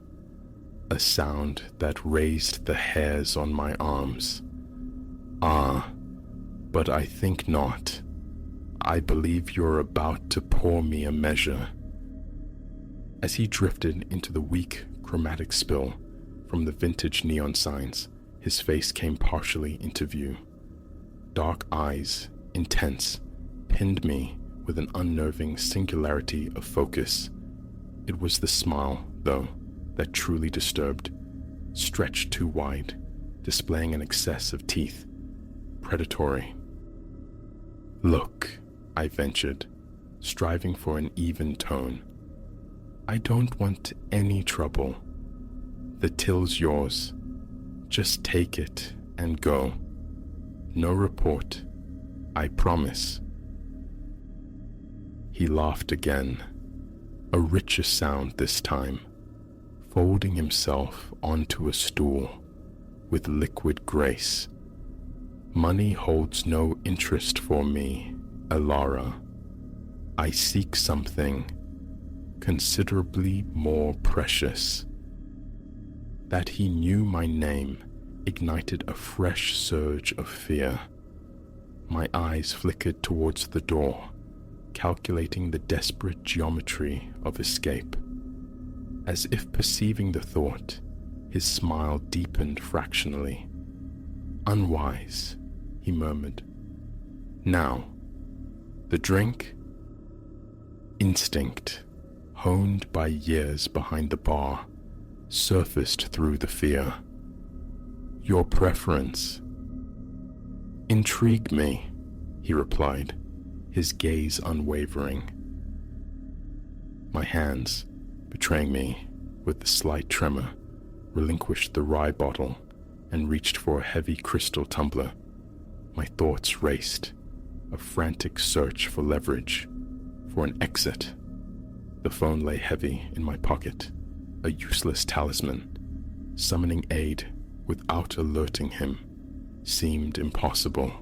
a sound that raised the hairs on my arms. "Ah, but I think not. I believe you're about to pour me a measure." As he drifted into the weak chromatic spill from the vintage neon signs, his face came partially into view. Dark eyes, intense, pinned me with an unnerving singularity of focus. It was the smile, though, that truly disturbed, stretched too wide, displaying an excess of teeth, predatory. "Look," I ventured, striving for an even tone. "I don't want any trouble. The till's yours. Just take it and go. No report, I promise." He laughed again, a richer sound this time, folding himself onto a stool with liquid grace. "Money holds no interest for me, Elara. I seek something considerably more precious." That he knew my name ignited a fresh surge of fear. My eyes flickered towards the door, calculating the desperate geometry of escape. As if perceiving the thought, his smile deepened fractionally. "Unwise," he murmured. "Now, the drink?" Instinct, honed by years behind the bar, surfaced through the fear. "Your preference?" "Intrigue me," he replied, his gaze unwavering. My hands, betraying me with a slight tremor, relinquished the rye bottle and reached for a heavy crystal tumbler. My thoughts raced, a frantic search for leverage, for an exit. The phone lay heavy in my pocket, a useless talisman. Summoning aid without alerting him seemed impossible.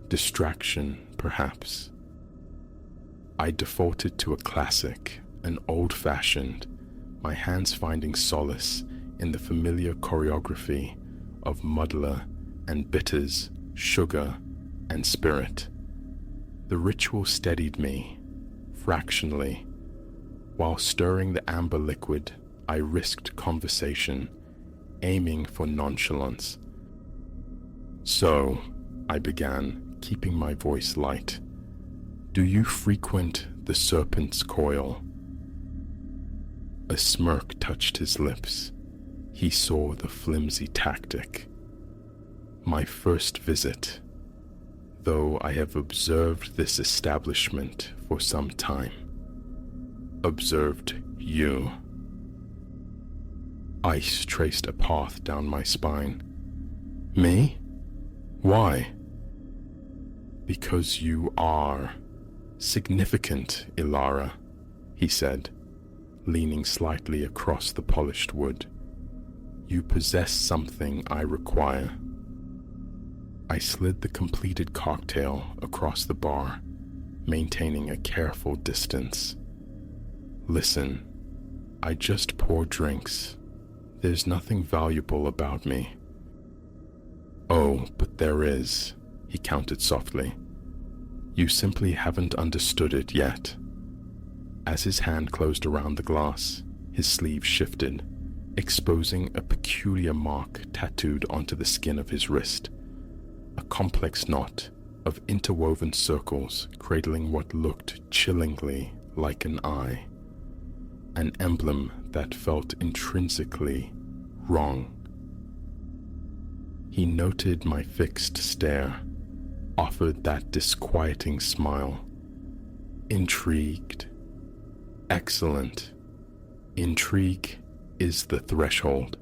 Distraction, perhaps. I defaulted to a classic, an old-fashioned, my hands finding solace in the familiar choreography of muddler and bitters, sugar and spirit. The ritual steadied me, fractionally. While stirring the amber liquid, I risked conversation, aiming for nonchalance. "So," I began, keeping my voice light, "do you frequent the serpent's coil?" A smirk touched his lips. He saw the flimsy tactic. "My first visit, though I have observed this establishment for some time." "Observed you." Ice traced a path down my spine. "Me? Why?" "Because you are significant, Elara," he said, leaning slightly across the polished wood. "You possess something I require." I slid the completed cocktail across the bar, maintaining a careful distance. "Listen, I just pour drinks. There's nothing valuable about me." "Oh, but there is," he countered softly. "You simply haven't understood it yet." As his hand closed around the glass, his sleeve shifted, exposing a peculiar mark tattooed onto the skin of his wrist. A complex knot of interwoven circles cradling what looked chillingly like an eye. An emblem that felt intrinsically wrong. He noted my fixed stare, offered that disquieting smile. "Intrigued. Excellent. Intrigue is the threshold."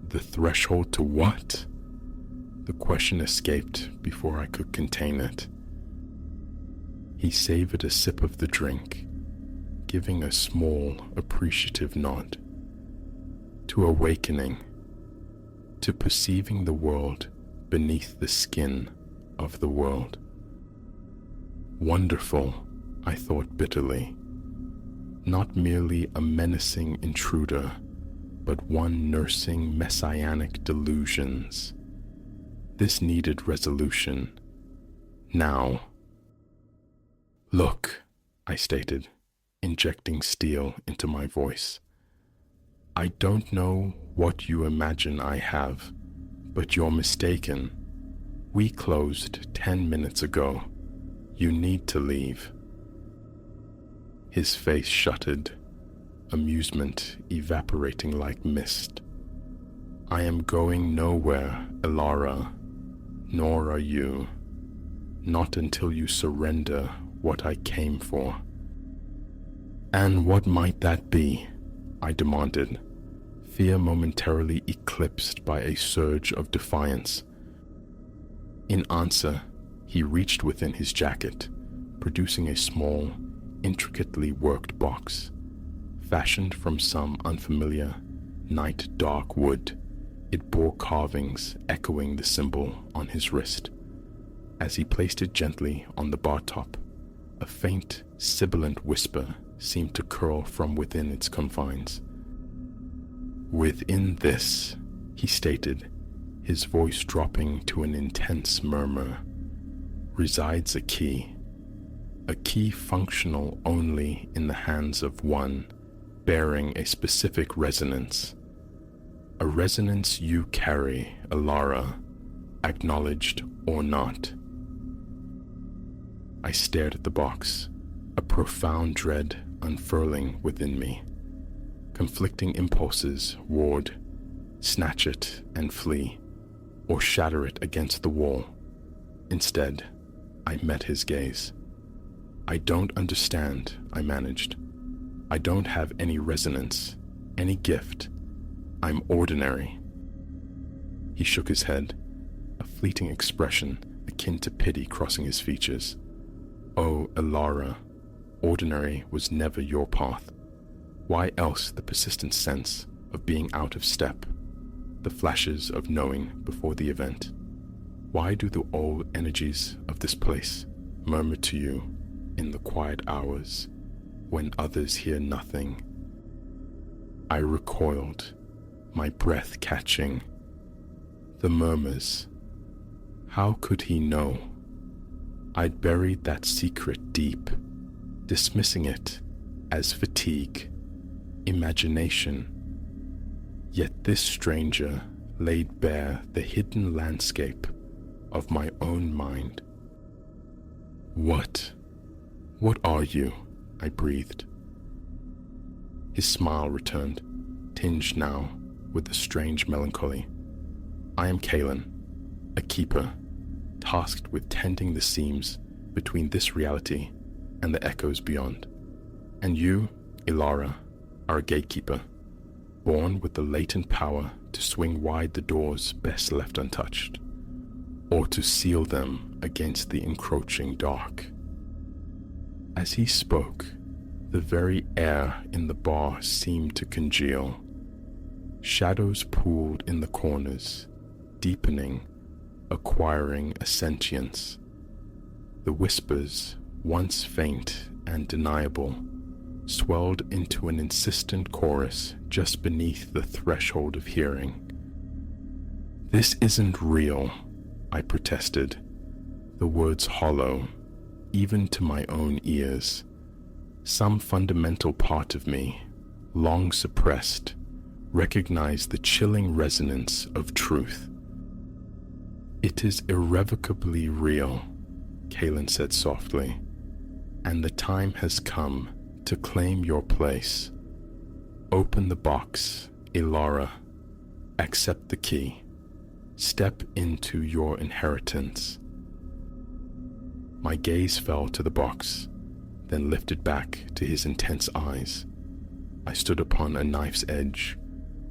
"The threshold to what?" The question escaped before I could contain it. He savored a sip of the drink, giving a small, appreciative nod. "To awakening. To perceiving the world beneath the skin of the world." Wonderful, I thought bitterly. not merely a menacing intruder, but one nursing messianic delusions. This needed resolution. Now. "Look," I stated, injecting steel into my voice. "I don't know what you imagine I have, but you're mistaken. We closed 10 minutes ago. You need to leave." His face shuttered, amusement evaporating like mist. "I am going nowhere, Elara, nor are you. Not until you surrender what I came for." "And what might that be?" I demanded, fear momentarily eclipsed by a surge of defiance. In answer, he reached within his jacket, producing a small, intricately worked box. Fashioned from some unfamiliar, night dark wood, it bore carvings echoing the symbol on his wrist. As he placed it gently on the bar top, a faint, sibilant whisper seemed to curl from within its confines. "Within this," he stated, his voice dropping to an intense murmur, "resides a key functional only in the hands of one bearing a specific resonance. A resonance you carry, Elara, acknowledged or not." I stared at the box, a profound dread unfurling within me. Conflicting impulses roared, snatch it and flee, or shatter it against the wall. Instead, I met his gaze. "I don't understand," I managed. "I don't have any resonance, any gift. I'm ordinary." He shook his head, a fleeting expression akin to pity crossing his features. "Oh, Elara, ordinary was never your path. Why else the persistent sense of being out of step, the flashes of knowing before the event? Why do the old energies of this place murmur to you in the quiet hours when others hear nothing?" I recoiled, my breath catching. The murmurs. How could he know? I'd buried that secret deep, dismissing it as fatigue, imagination. Yet this stranger laid bare the hidden landscape of my own mind. What are you?" I breathed. His smile returned, tinged now with a strange melancholy. "I am Kalen, a keeper, tasked with tending the seams between this reality and the echoes beyond. And you, Elara, are a gatekeeper, born with the latent power to swing wide the doors best left untouched, or to seal them against the encroaching dark." As he spoke, the very air in the bar seemed to congeal. Shadows pooled in the corners, deepening, acquiring a sentience. The whispers, once faint and deniable, swelled into an insistent chorus just beneath the threshold of hearing. "This isn't real," I protested, the words hollow, even to my own ears. Some fundamental part of me, long suppressed, recognized the chilling resonance of truth. "It is irrevocably real," Kalen said softly, "and the time has come to claim your place. Open the box, Elara. Accept the key. Step into your inheritance." My gaze fell to the box, then lifted back to his intense eyes. I stood upon a knife's edge.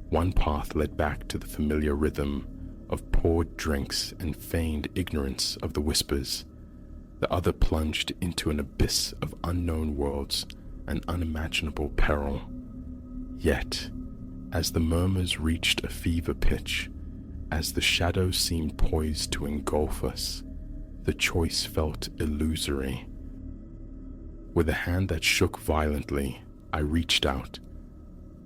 One path led back to the familiar rhythm of poured drinks and feigned ignorance of the whispers. The other plunged into an abyss of unknown worlds and unimaginable peril. Yet, as the murmurs reached a fever pitch, as the shadows seemed poised to engulf us, the choice felt illusory. With a hand that shook violently, I reached out.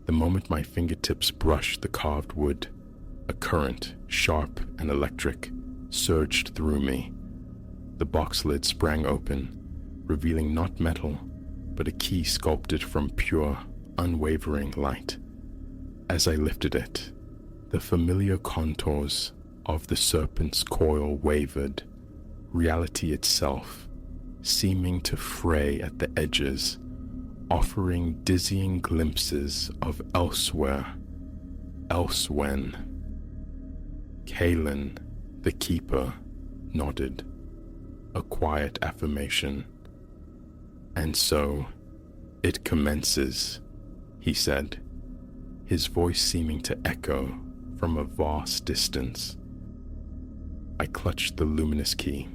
The moment my fingertips brushed the carved wood, a current, sharp and electric, surged through me. The box lid sprang open, revealing not metal, but a key sculpted from pure, unwavering light. As I lifted it, the familiar contours of the serpent's coil wavered, reality itself seeming to fray at the edges, offering dizzying glimpses of elsewhere, elsewhen. Kalen, the keeper, nodded, a quiet affirmation. "And so, it commences," he said, his voice seeming to echo from a vast distance. I clutched the luminous key,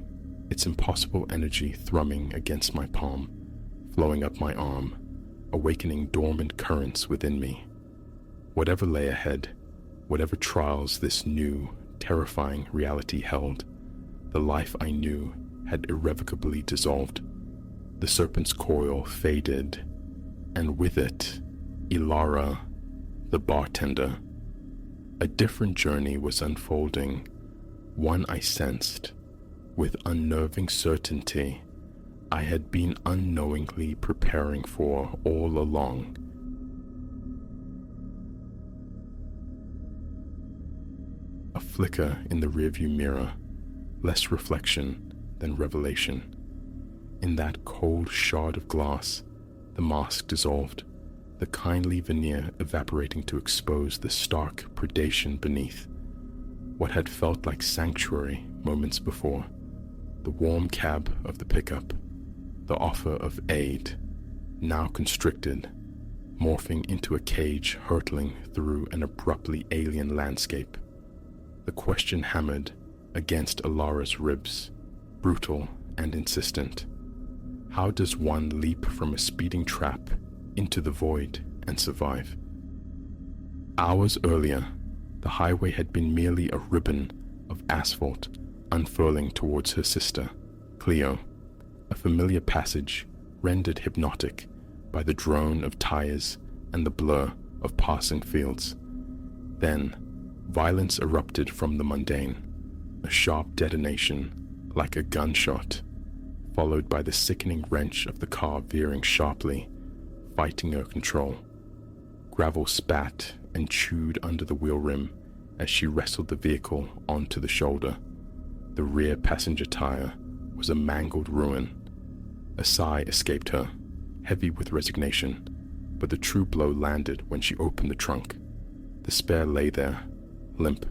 its impossible energy thrumming against my palm, flowing up my arm, awakening dormant currents within me. Whatever lay ahead, whatever trials this new, terrifying reality held, the life I knew had irrevocably dissolved. The serpent's coil faded, and with it, Ilara, the bartender. A different journey was unfolding, one I sensed, with unnerving certainty, I had been unknowingly preparing for all along. A flicker in the rearview mirror, less reflection than revelation. In that cold shard of glass, the mask dissolved, the kindly veneer evaporating to expose the stark predation beneath. What had felt like sanctuary moments before, the warm cab of the pickup, the offer of aid, now constricted, morphing into a cage hurtling through an abruptly alien landscape. The question hammered against Alara's ribs, brutal and insistent. How does one leap from a speeding trap into the void and survive? Hours earlier, the highway had been merely a ribbon of asphalt unfurling towards her sister, Cleo, a familiar passage rendered hypnotic by the drone of tires and the blur of passing fields. Then, violence erupted from the mundane, a sharp detonation like a gunshot, followed by the sickening wrench of the car veering sharply, fighting her control. Gravel spat and chewed under the wheel rim as she wrestled the vehicle onto the shoulder. The rear passenger tire was a mangled ruin. A sigh escaped her, heavy with resignation, but the true blow landed when she opened the trunk. The spare lay there, limp,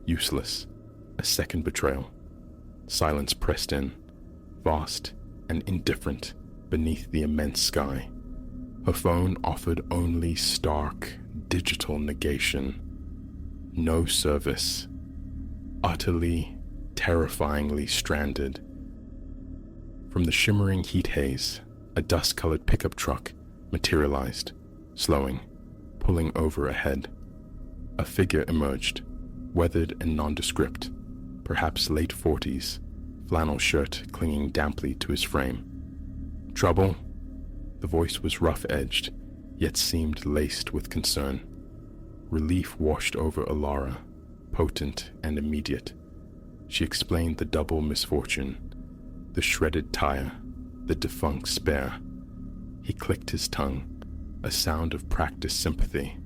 useless, a second betrayal. Silence pressed in, vast and indifferent beneath the immense sky. Her phone offered only stark, digital negation. No service. Utterly, terrifyingly stranded. From the shimmering heat haze, a dust-colored pickup truck materialized, slowing, pulling over ahead. A figure emerged, weathered and nondescript, perhaps late 40s, flannel shirt clinging damply to his frame. "Trouble?" The voice was rough-edged, yet seemed laced with concern. Relief washed over Alara, potent and immediate. She explained the double misfortune, the shredded tire, the defunct spare. He clicked his tongue, a sound of practiced sympathy.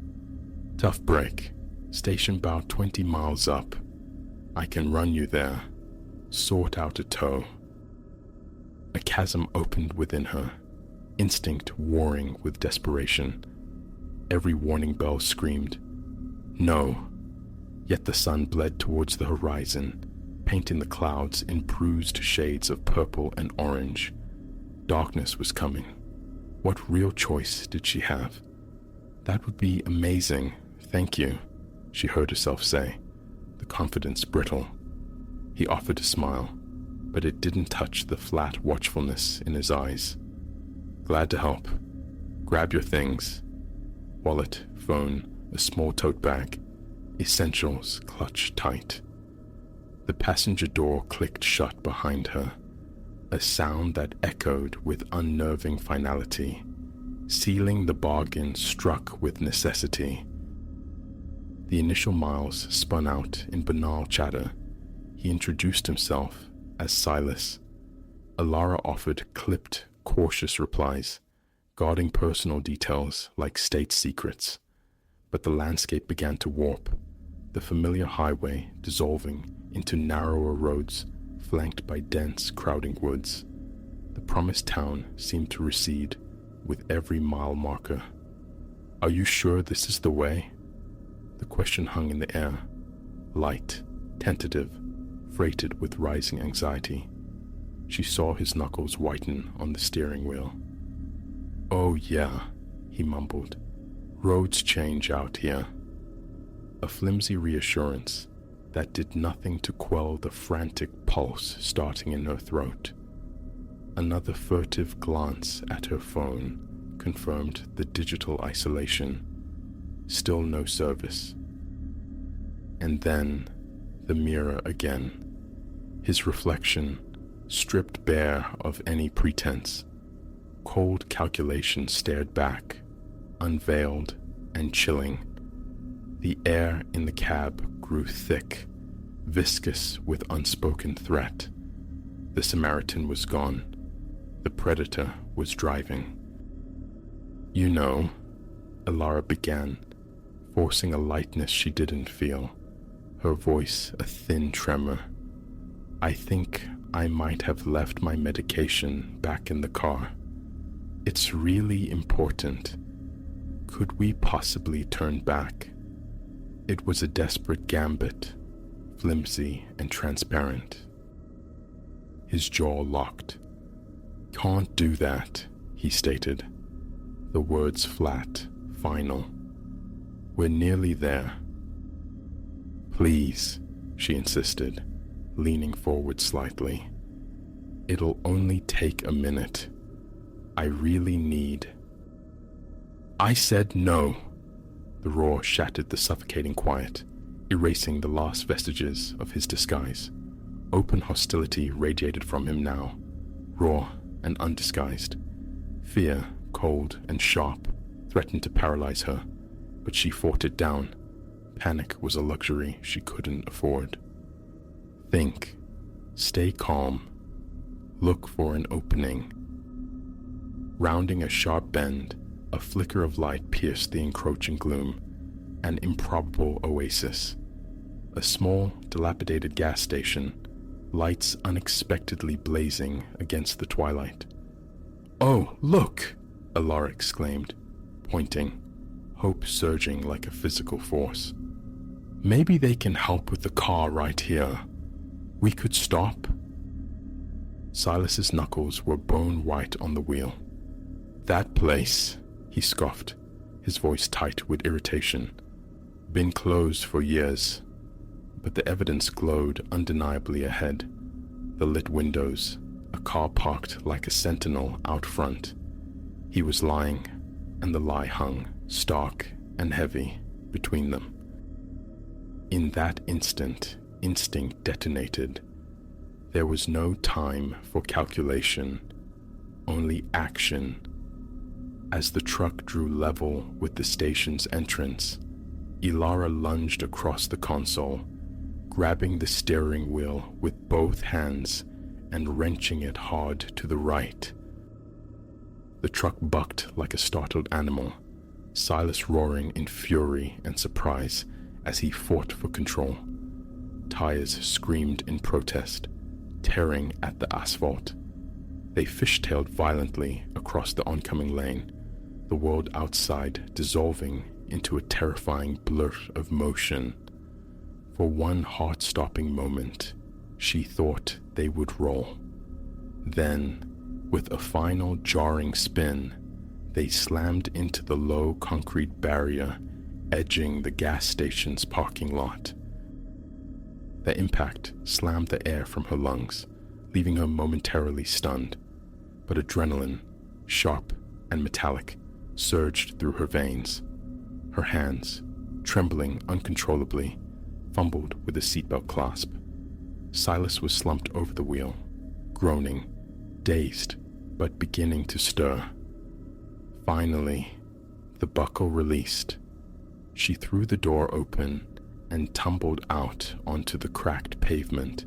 "Tough break. Station about 20 miles up. I can run you there. Sort out a tow." A chasm opened within her, instinct warring with desperation. Every warning bell screamed, "No!" Yet the sun bled towards the horizon, painting the clouds in bruised shades of purple and orange. Darkness was coming. What real choice did she have? "That would be amazing, thank you," she heard herself say, the confidence brittle. He offered a smile, but it didn't touch the flat watchfulness in his eyes. "Glad to help. Grab your things." Wallet, phone, a small tote bag. Essentials clutched tight. The passenger door clicked shut behind her, a sound that echoed with unnerving finality. sealing the bargain struck with necessity. The initial miles spun out in banal chatter. He introduced himself as Silas. Alara offered clipped, cautious replies, guarding personal details like state secrets. But the landscape began to warp, the familiar highway dissolving into narrower roads flanked by dense, crowding woods. The promised town seemed to recede with every mile marker. "Are you sure this is the way?" The question hung in the air, light, tentative, freighted with rising anxiety. She saw his knuckles whiten on the steering wheel. "Oh yeah," he mumbled. "Roads change out here." A flimsy reassurance that did nothing to quell the frantic pulse starting in her throat. Another furtive glance at her phone confirmed the digital isolation. Still no service. And then the mirror again. His reflection, stripped bare of any pretense. Cold calculation stared back, unveiled and chilling. The air in the cab grew thick, viscous with unspoken threat. The Samaritan was gone. The predator was driving. "You know," Alara began, forcing a lightness she didn't feel, her voice a thin tremor. "I think I might have left my medication back in the car. It's really important. Could we possibly turn back?" It was a desperate gambit, flimsy and transparent. His jaw locked. "Can't do that," he stated, the words flat, final. "We're nearly there." "Please," she insisted, leaning forward slightly. "It'll only take a minute. I really need—" "I said no!" The roar shattered the suffocating quiet, erasing the last vestiges of his disguise. Open hostility radiated from him now, raw and undisguised. Fear, cold and sharp, threatened to paralyze her, but she fought it down. Panic was a luxury she couldn't afford. "Think. Stay calm. Look for an opening." Rounding a sharp bend, a flicker of light pierced the encroaching gloom. An improbable oasis. A small, dilapidated gas station, lights unexpectedly blazing against the twilight. "Oh, look!" Alara exclaimed, pointing, hope surging like a physical force. "Maybe they can help with the car right here. We could stop." Silas's knuckles were bone white on the wheel. "That place," he scoffed, his voice tight with irritation. "Been closed for years." But the evidence glowed undeniably ahead. The lit windows, a car parked like a sentinel out front. He was lying, and the lie hung, stark and heavy, between them. In that instant, instinct detonated. There was no time for calculation, only action. As the truck drew level with the station's entrance, Alara lunged across the console, grabbing the steering wheel with both hands and wrenching it hard to the right. The truck bucked like a startled animal, Silas roaring in fury and surprise as he fought for control. Tires screamed in protest, tearing at the asphalt. They fishtailed violently across the oncoming lane, the world outside dissolving into a terrifying blur of motion. For one heart-stopping moment, she thought they would roll. Then, with a final jarring spin, they slammed into the low concrete barrier edging the gas station's parking lot. The impact slammed the air from her lungs, leaving her momentarily stunned. But adrenaline, sharp and metallic, surged through her veins. Her hands, trembling uncontrollably, fumbled with the seatbelt clasp. Silas was slumped over the wheel, groaning, dazed, but beginning to stir. Finally, the buckle released. She threw the door open and tumbled out onto the cracked pavement,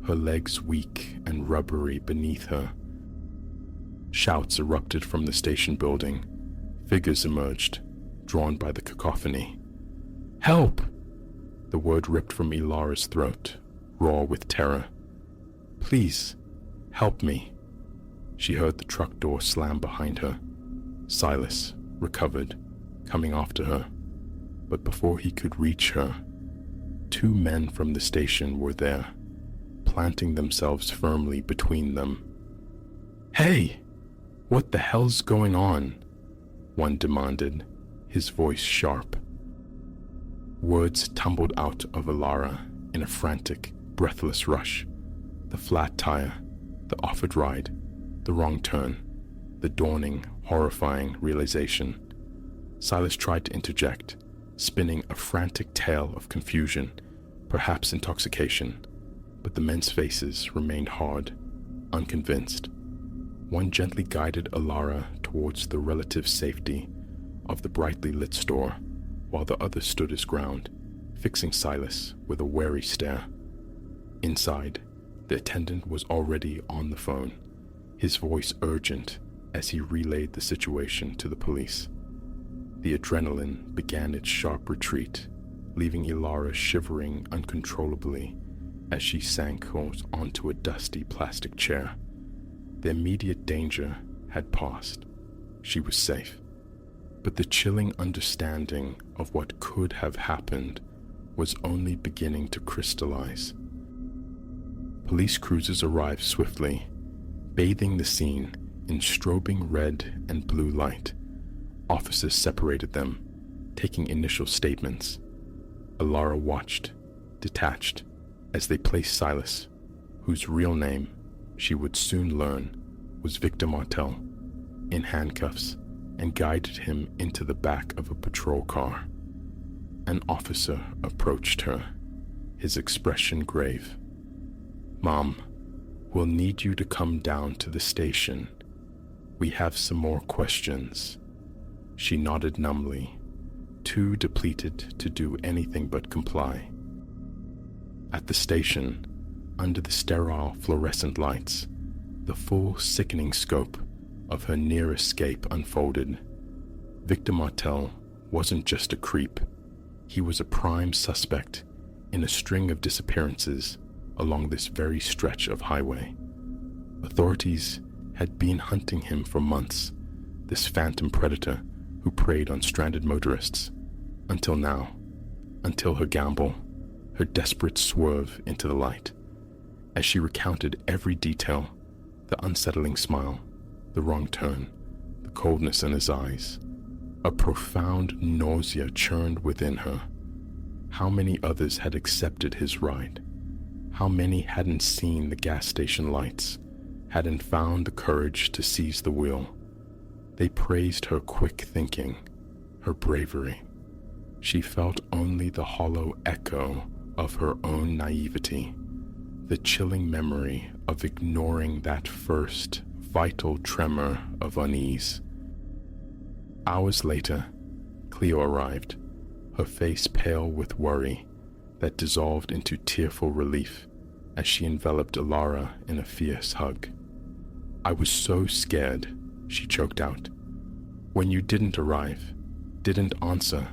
her legs weak and rubbery beneath her. Shouts erupted from the station building. Figures emerged, drawn by the cacophony. "Help!" The word ripped from Ilara's throat, raw with terror. "Please, help me." She heard the truck door slam behind her. Silas, recovered, coming after her. But before he could reach her, 2 men from the station were there, planting themselves firmly between them. "Hey! What the hell's going on?" one demanded, his voice sharp. Words tumbled out of Ilara in a frantic, breathless rush. The flat tire, the offered ride, the wrong turn, the dawning, horrifying realization. Silas tried to interject, spinning a frantic tale of confusion, perhaps intoxication, but the men's faces remained hard, unconvinced. One gently guided Ilara towards the relative safety of the brightly lit store, while the other stood his ground, fixing Silas with a wary stare. Inside, the attendant was already on the phone, his voice urgent as he relayed the situation to the police. The adrenaline began its sharp retreat, leaving Ilara shivering uncontrollably as she sank onto a dusty plastic chair. The immediate danger had passed. She was safe. But the chilling understanding of what could have happened was only beginning to crystallize. Police cruisers arrived swiftly, bathing the scene in strobing red and blue light. Officers separated them, taking initial statements. Ilara watched, detached, as they placed Silas, whose real name, she would soon learn, was Victor Martel, in handcuffs, and guided him into the back of a patrol car. An officer approached her, his expression grave. "Mom, we'll need you to come down to the station. We have some more questions." She nodded numbly, too depleted to do anything but comply. At the station, under the sterile fluorescent lights, the full sickening scope of her near escape unfolded. Victor Martel wasn't just a creep. He was a prime suspect in a string of disappearances along this very stretch of highway. Authorities had been hunting him for months, this phantom predator who preyed on stranded motorists, until now, until her gamble, her desperate swerve into the light. As she recounted every detail, the unsettling smile, the wrong turn, the coldness in his eyes, a profound nausea churned within her. How many others had accepted his ride? How many hadn't seen the gas station lights, hadn't found the courage to seize the wheel? They praised her quick thinking, her bravery. She felt only the hollow echo of her own naivety, the chilling memory of ignoring that first vital tremor of unease. Hours later, Cleo arrived, her face pale with worry that dissolved into tearful relief as she enveloped Ilara in a fierce hug. "I was so scared," she choked out. "When you didn't arrive, didn't answer."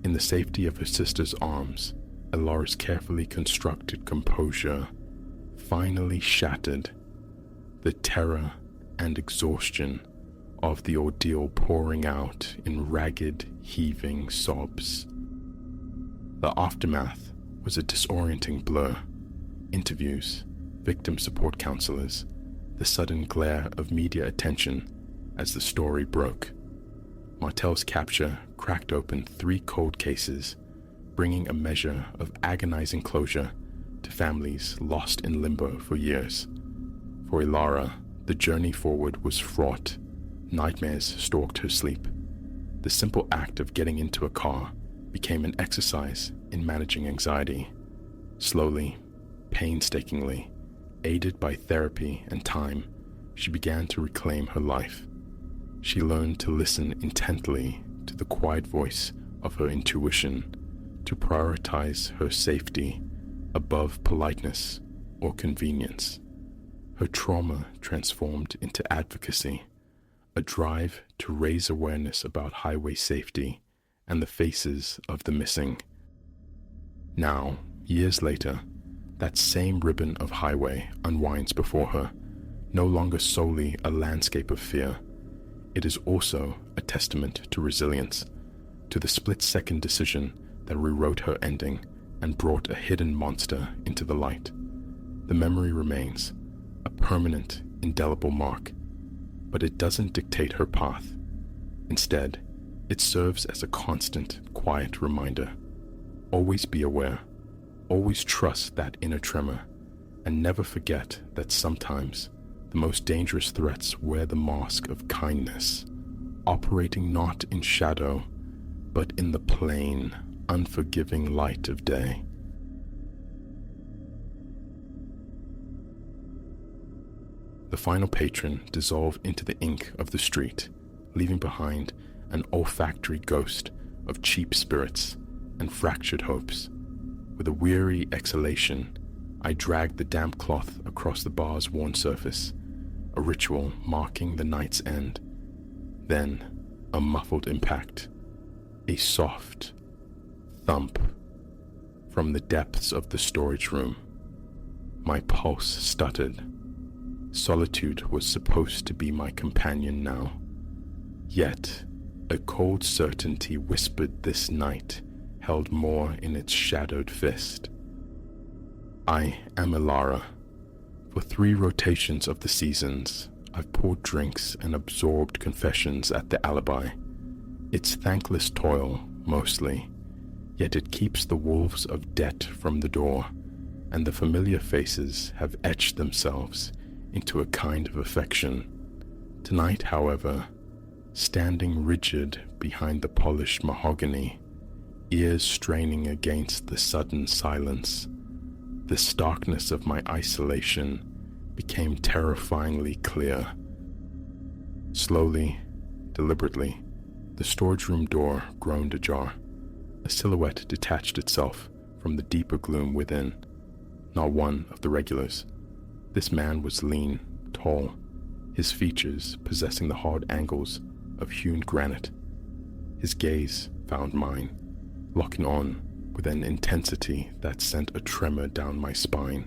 In the safety of her sister's arms, Ilara's carefully constructed composure finally shattered, the terror and exhaustion of the ordeal pouring out in ragged, heaving sobs. The aftermath was a disorienting blur. Interviews, victim support counselors, the sudden glare of media attention as the story broke. Martel's capture cracked open 3 cold cases, bringing a measure of agonizing closure to families lost in limbo for years. For Ilara, the journey forward was fraught. Nightmares stalked her sleep. The simple act of getting into a car became an exercise in managing anxiety. Slowly, painstakingly, aided by therapy and time, she began to reclaim her life. She learned to listen intently to the quiet voice of her intuition, to prioritize her safety above politeness or convenience. Her trauma transformed into advocacy, a drive to raise awareness about highway safety and the faces of the missing. Now, years later, that same ribbon of highway unwinds before her, no longer solely a landscape of fear. It is also a testament to resilience, to the split-second decision that rewrote her ending and brought a hidden monster into the light. The memory remains, a permanent, indelible mark, but it doesn't dictate her path. Instead, it serves as a constant, quiet reminder. Always be aware, always trust that inner tremor, and never forget that sometimes the most dangerous threats wear the mask of kindness, operating not in shadow, but in the plain, unforgiving light of day. The final patron dissolved into the ink of the street, leaving behind an olfactory ghost of cheap spirits and fractured hopes. With a weary exhalation, I dragged the damp cloth across the bar's worn surface, a ritual marking the night's end. Then, a muffled impact, a soft thump from the depths of the storage room. My pulse stuttered. Solitude was supposed to be my companion now. Yet, a cold certainty whispered this night held more in its shadowed fist. I am Ilara. For 3 rotations of the seasons, I've poured drinks and absorbed confessions at the alibi. It's thankless toil, mostly, yet it keeps the wolves of debt from the door, and the familiar faces have etched themselves into a kind of affection. Tonight, however, standing rigid behind the polished mahogany, ears straining against the sudden silence, the starkness of my isolation became terrifyingly clear. Slowly, deliberately, the storage room door groaned ajar. A silhouette detached itself from the deeper gloom within. Not one of the regulars. This man was lean, tall, his features possessing the hard angles of hewn granite. His gaze found mine, locking on with an intensity that sent a tremor down my spine.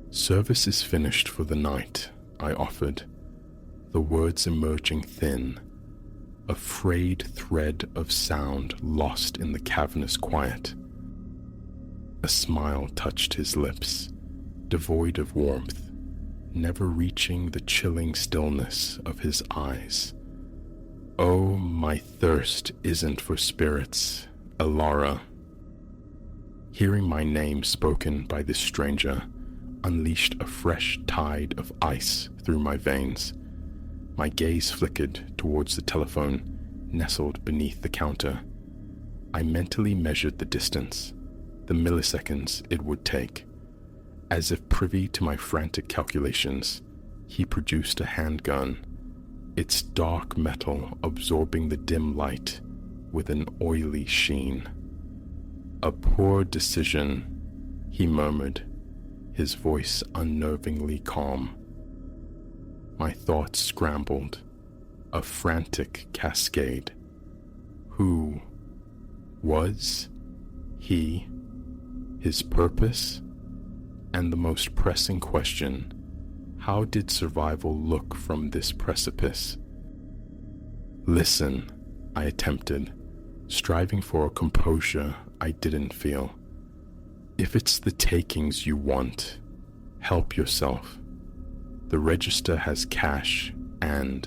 "Service is finished for the night," I offered, the words emerging thin, a frayed thread of sound lost in the cavernous quiet. A smile touched his lips, devoid of warmth, never reaching the chilling stillness of his eyes. "Oh, my thirst isn't for spirits, Ilara." Hearing my name spoken by this stranger unleashed a fresh tide of ice through my veins. My gaze flickered towards the telephone nestled beneath the counter. I mentally measured the distance, the milliseconds it would take. As if privy to my frantic calculations, he produced a handgun, its dark metal absorbing the dim light with an oily sheen. "A poor decision," he murmured, his voice unnervingly calm. My thoughts scrambled, a frantic cascade. Who was he? His purpose? And the most pressing question, how did survival look from this precipice? "Listen," I attempted, striving for a composure I didn't feel. "If it's the takings you want, help yourself. The register has cash and—"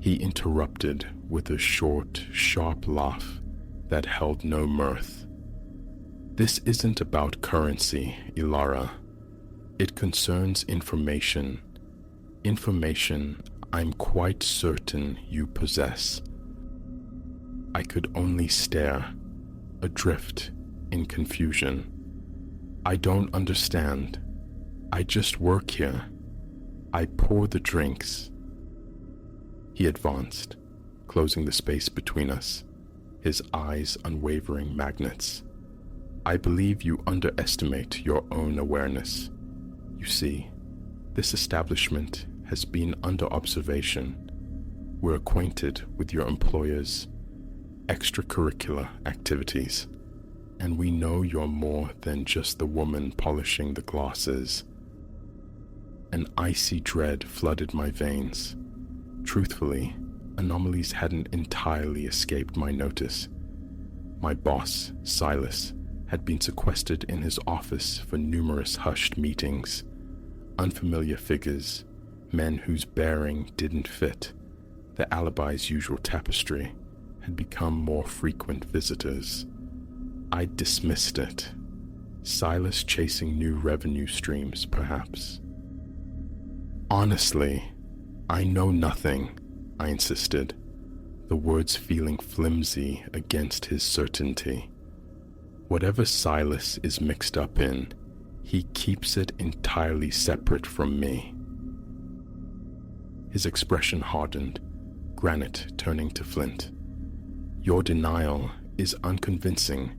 He interrupted with a short, sharp laugh that held no mirth. "This isn't about currency, Ilara. It concerns information. Information I'm quite certain you possess." I could only stare, adrift in confusion. "I don't understand. I just work here. I pour the drinks." He advanced, closing the space between us, his eyes unwavering magnets. I believe you underestimate your own awareness. You see, this establishment has been under observation. We're acquainted with your employer's extracurricular activities, and we know you're more than just the woman polishing the glasses. An icy dread flooded my veins. Truthfully, anomalies hadn't entirely escaped my notice. My boss, Silas, had been sequestered in his office for numerous hushed meetings. Unfamiliar figures, men whose bearing didn't fit the alibi's usual tapestry, had become more frequent visitors. I dismissed it. Silas chasing new revenue streams, perhaps. Honestly, I know nothing, I insisted, the words feeling flimsy against his certainty. Whatever Silas is mixed up in, he keeps it entirely separate from me. His expression hardened, granite turning to flint. Your denial is unconvincing,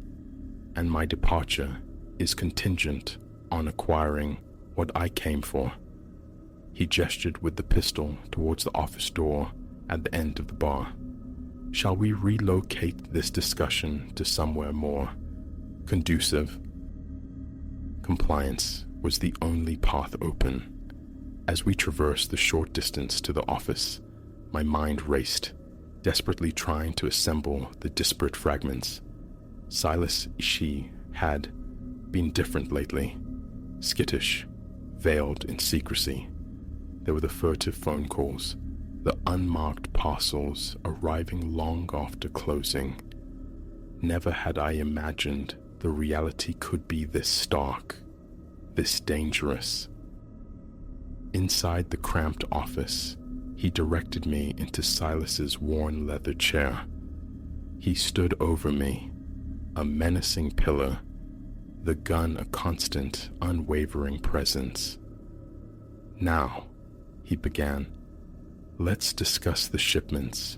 and my departure is contingent on acquiring what I came for. He gestured with the pistol towards the office door at the end of the bar. Shall we relocate this discussion to somewhere more conducive? Compliance was the only path open. As we traversed the short distance to the office, my mind raced, desperately trying to assemble the disparate fragments. Silas Ishii had been different lately, skittish, veiled in secrecy. There were the furtive phone calls, the unmarked parcels arriving long after closing. Never had I imagined the reality could be this stark, this dangerous. Inside the cramped office, he directed me into Silas's worn leather chair. He stood over me, a menacing pillar, the gun a constant, unwavering presence. Now, he began, let's discuss the shipments,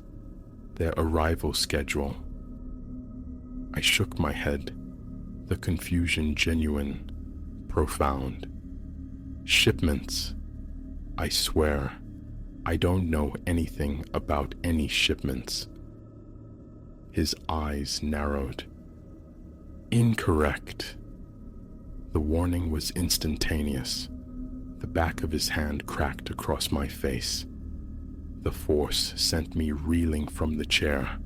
their arrival schedule. I shook my head, the confusion genuine, profound. Shipments? I swear, I don't know anything about any shipments. His eyes narrowed. Incorrect. The warning was instantaneous. The back of his hand cracked across my face. The force sent me reeling from the chair,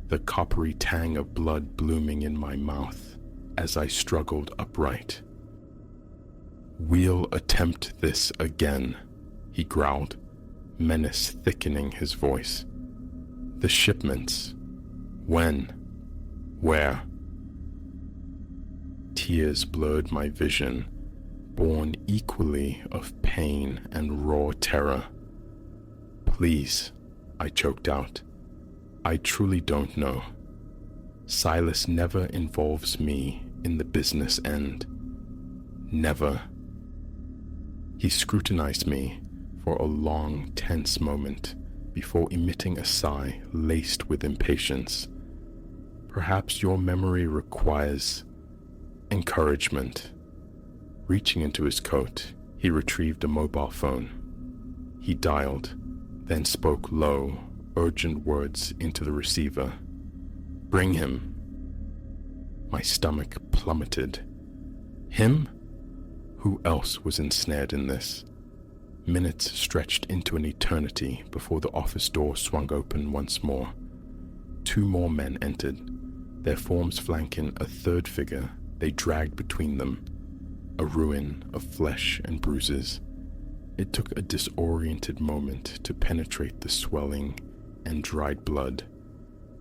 the coppery tang of blood blooming in my mouth as I struggled upright. We'll attempt this again, he growled, menace thickening his voice. The shipments. When? Where? Tears blurred my vision, born equally of pain and raw terror. Please, I choked out. I truly don't know. Silas never involves me in the business end. Never. He scrutinized me for a long, tense moment before emitting a sigh laced with impatience. Perhaps your memory requires encouragement. Reaching into his coat, he retrieved a mobile phone. He dialed, then spoke low, urgent words into the receiver. Bring him. My stomach plummeted. Him? Who else was ensnared in this? Minutes stretched into an eternity before the office door swung open once more. 2 more men entered, their forms flanking a third figure they dragged between them, a ruin of flesh and bruises. It took a disoriented moment to penetrate the swelling and dried blood,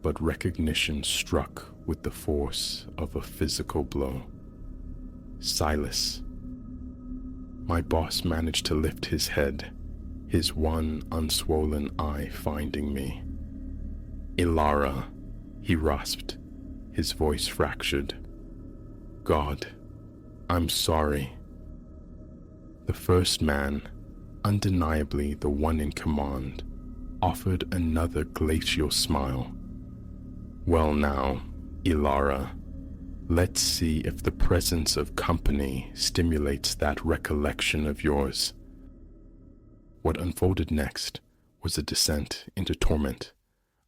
but recognition struck with the force of a physical blow. Silas. My boss managed to lift his head, his one unswollen eye finding me. Ilara, he rasped, his voice fractured. God, I'm sorry. The first man, undeniably the one in command, offered another glacial smile. Well now, Ilara, let's see if the presence of company stimulates that recollection of yours. What unfolded next was a descent into torment,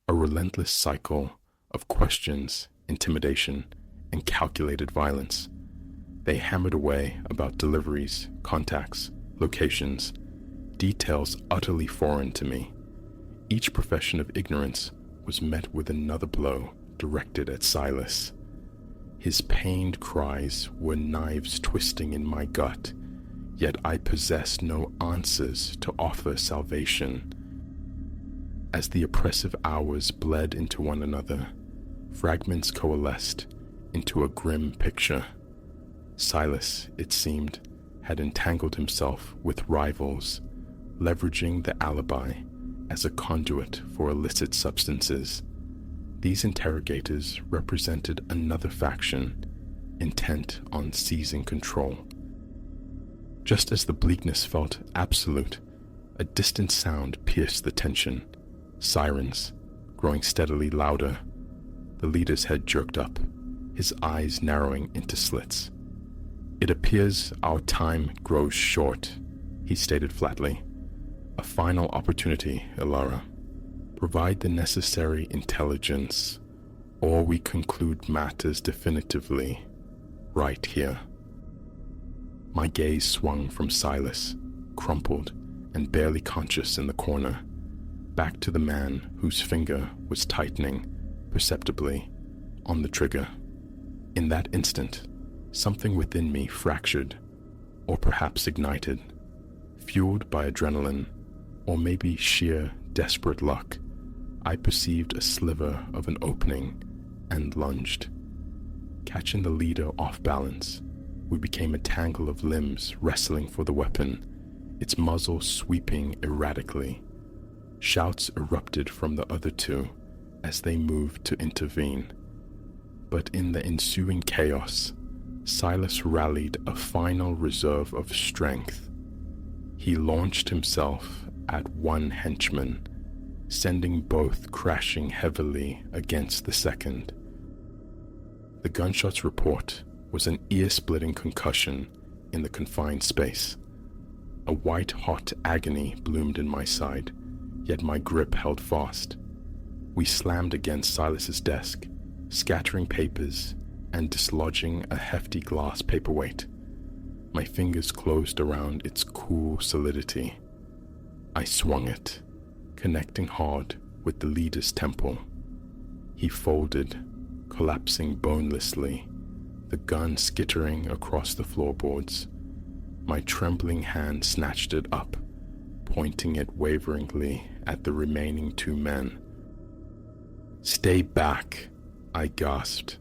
a relentless cycle of questions, intimidation, and calculated violence. They hammered away about deliveries, contacts, locations, details utterly foreign to me. Each profession of ignorance was met with another blow directed at Silas. His pained cries were knives twisting in my gut, yet I possessed no answers to offer salvation. As the oppressive hours bled into one another, fragments coalesced into a grim picture. Silas, it seemed, had entangled himself with rivals, leveraging the alibi as a conduit for illicit substances. These interrogators represented another faction, intent on seizing control. Just as the bleakness felt absolute, a distant sound pierced the tension. Sirens, growing steadily louder. The leader's head jerked up, his eyes narrowing into slits. "It appears our time grows short," he stated flatly. "A final opportunity, Ilara. Provide the necessary intelligence, or we conclude matters definitively, right here." My gaze swung from Silas, crumpled and barely conscious in the corner, back to the man whose finger was tightening, perceptibly, on the trigger. In that instant, something within me fractured, or perhaps ignited, fueled by adrenaline, or maybe sheer desperate luck. I perceived a sliver of an opening and lunged. Catching the leader off balance, we became a tangle of limbs wrestling for the weapon, its muzzle sweeping erratically. Shouts erupted from the other two as they moved to intervene. But in the ensuing chaos, Silas rallied a final reserve of strength. He launched himself at one henchman, sending both crashing heavily against the second. The gunshot's report was an ear-splitting concussion in the confined space. A white-hot agony bloomed in my side, yet my grip held fast. We slammed against Silas's desk, scattering papers and dislodging a hefty glass paperweight. My fingers closed around its cool solidity. I swung it, connecting hard with the leader's temple. He folded, collapsing bonelessly, the gun skittering across the floorboards. My trembling hand snatched it up, pointing it waveringly at the remaining two men. "Stay back," I gasped,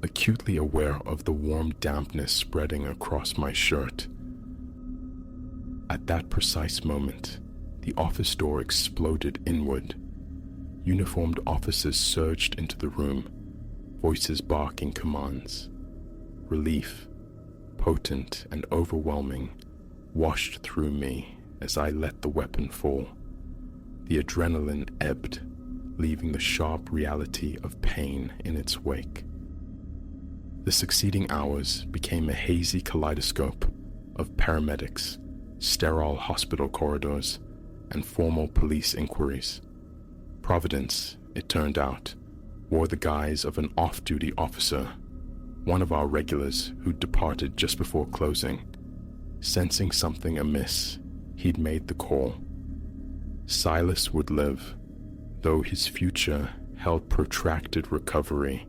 acutely aware of the warm dampness spreading across my shirt. At that precise moment, the office door exploded inward. Uniformed officers surged into the room, voices barking commands. Relief, potent and overwhelming, washed through me as I let the weapon fall. The adrenaline ebbed, leaving the sharp reality of pain in its wake. The succeeding hours became a hazy kaleidoscope of paramedics, sterile hospital corridors, and formal police inquiries. Providence, it turned out, wore the guise of an off-duty officer, one of our regulars who'd departed just before closing. Sensing something amiss, he'd made the call. Silas would live, though his future held protracted recovery,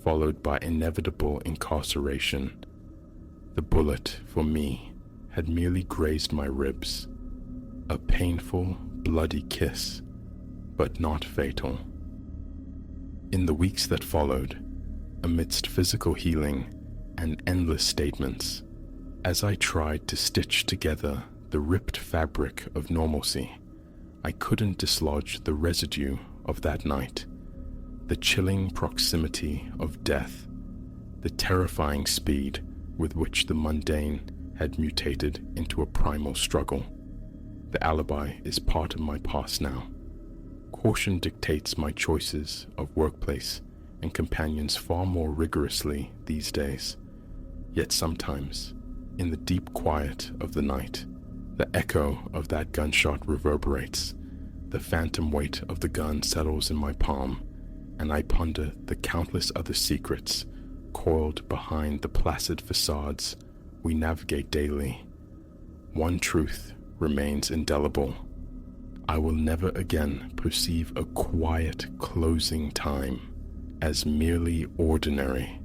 followed by inevitable incarceration. The bullet, for me, had merely grazed my ribs. A painful, bloody kiss, but not fatal. In the weeks that followed, amidst physical healing and endless statements, as I tried to stitch together the ripped fabric of normalcy, I couldn't dislodge the residue of that night, the chilling proximity of death, the terrifying speed with which the mundane had mutated into a primal struggle. The alibi is part of my past now, Caution dictates my choices of workplace and companions far more rigorously these days. Yet sometimes, in the deep quiet of the night, the echo of that gunshot reverberates, the phantom weight of the gun settles in my palm, and I ponder the countless other secrets coiled behind the placid facades we navigate daily. One truth remains indelible. I will never again perceive a quiet closing time as merely ordinary.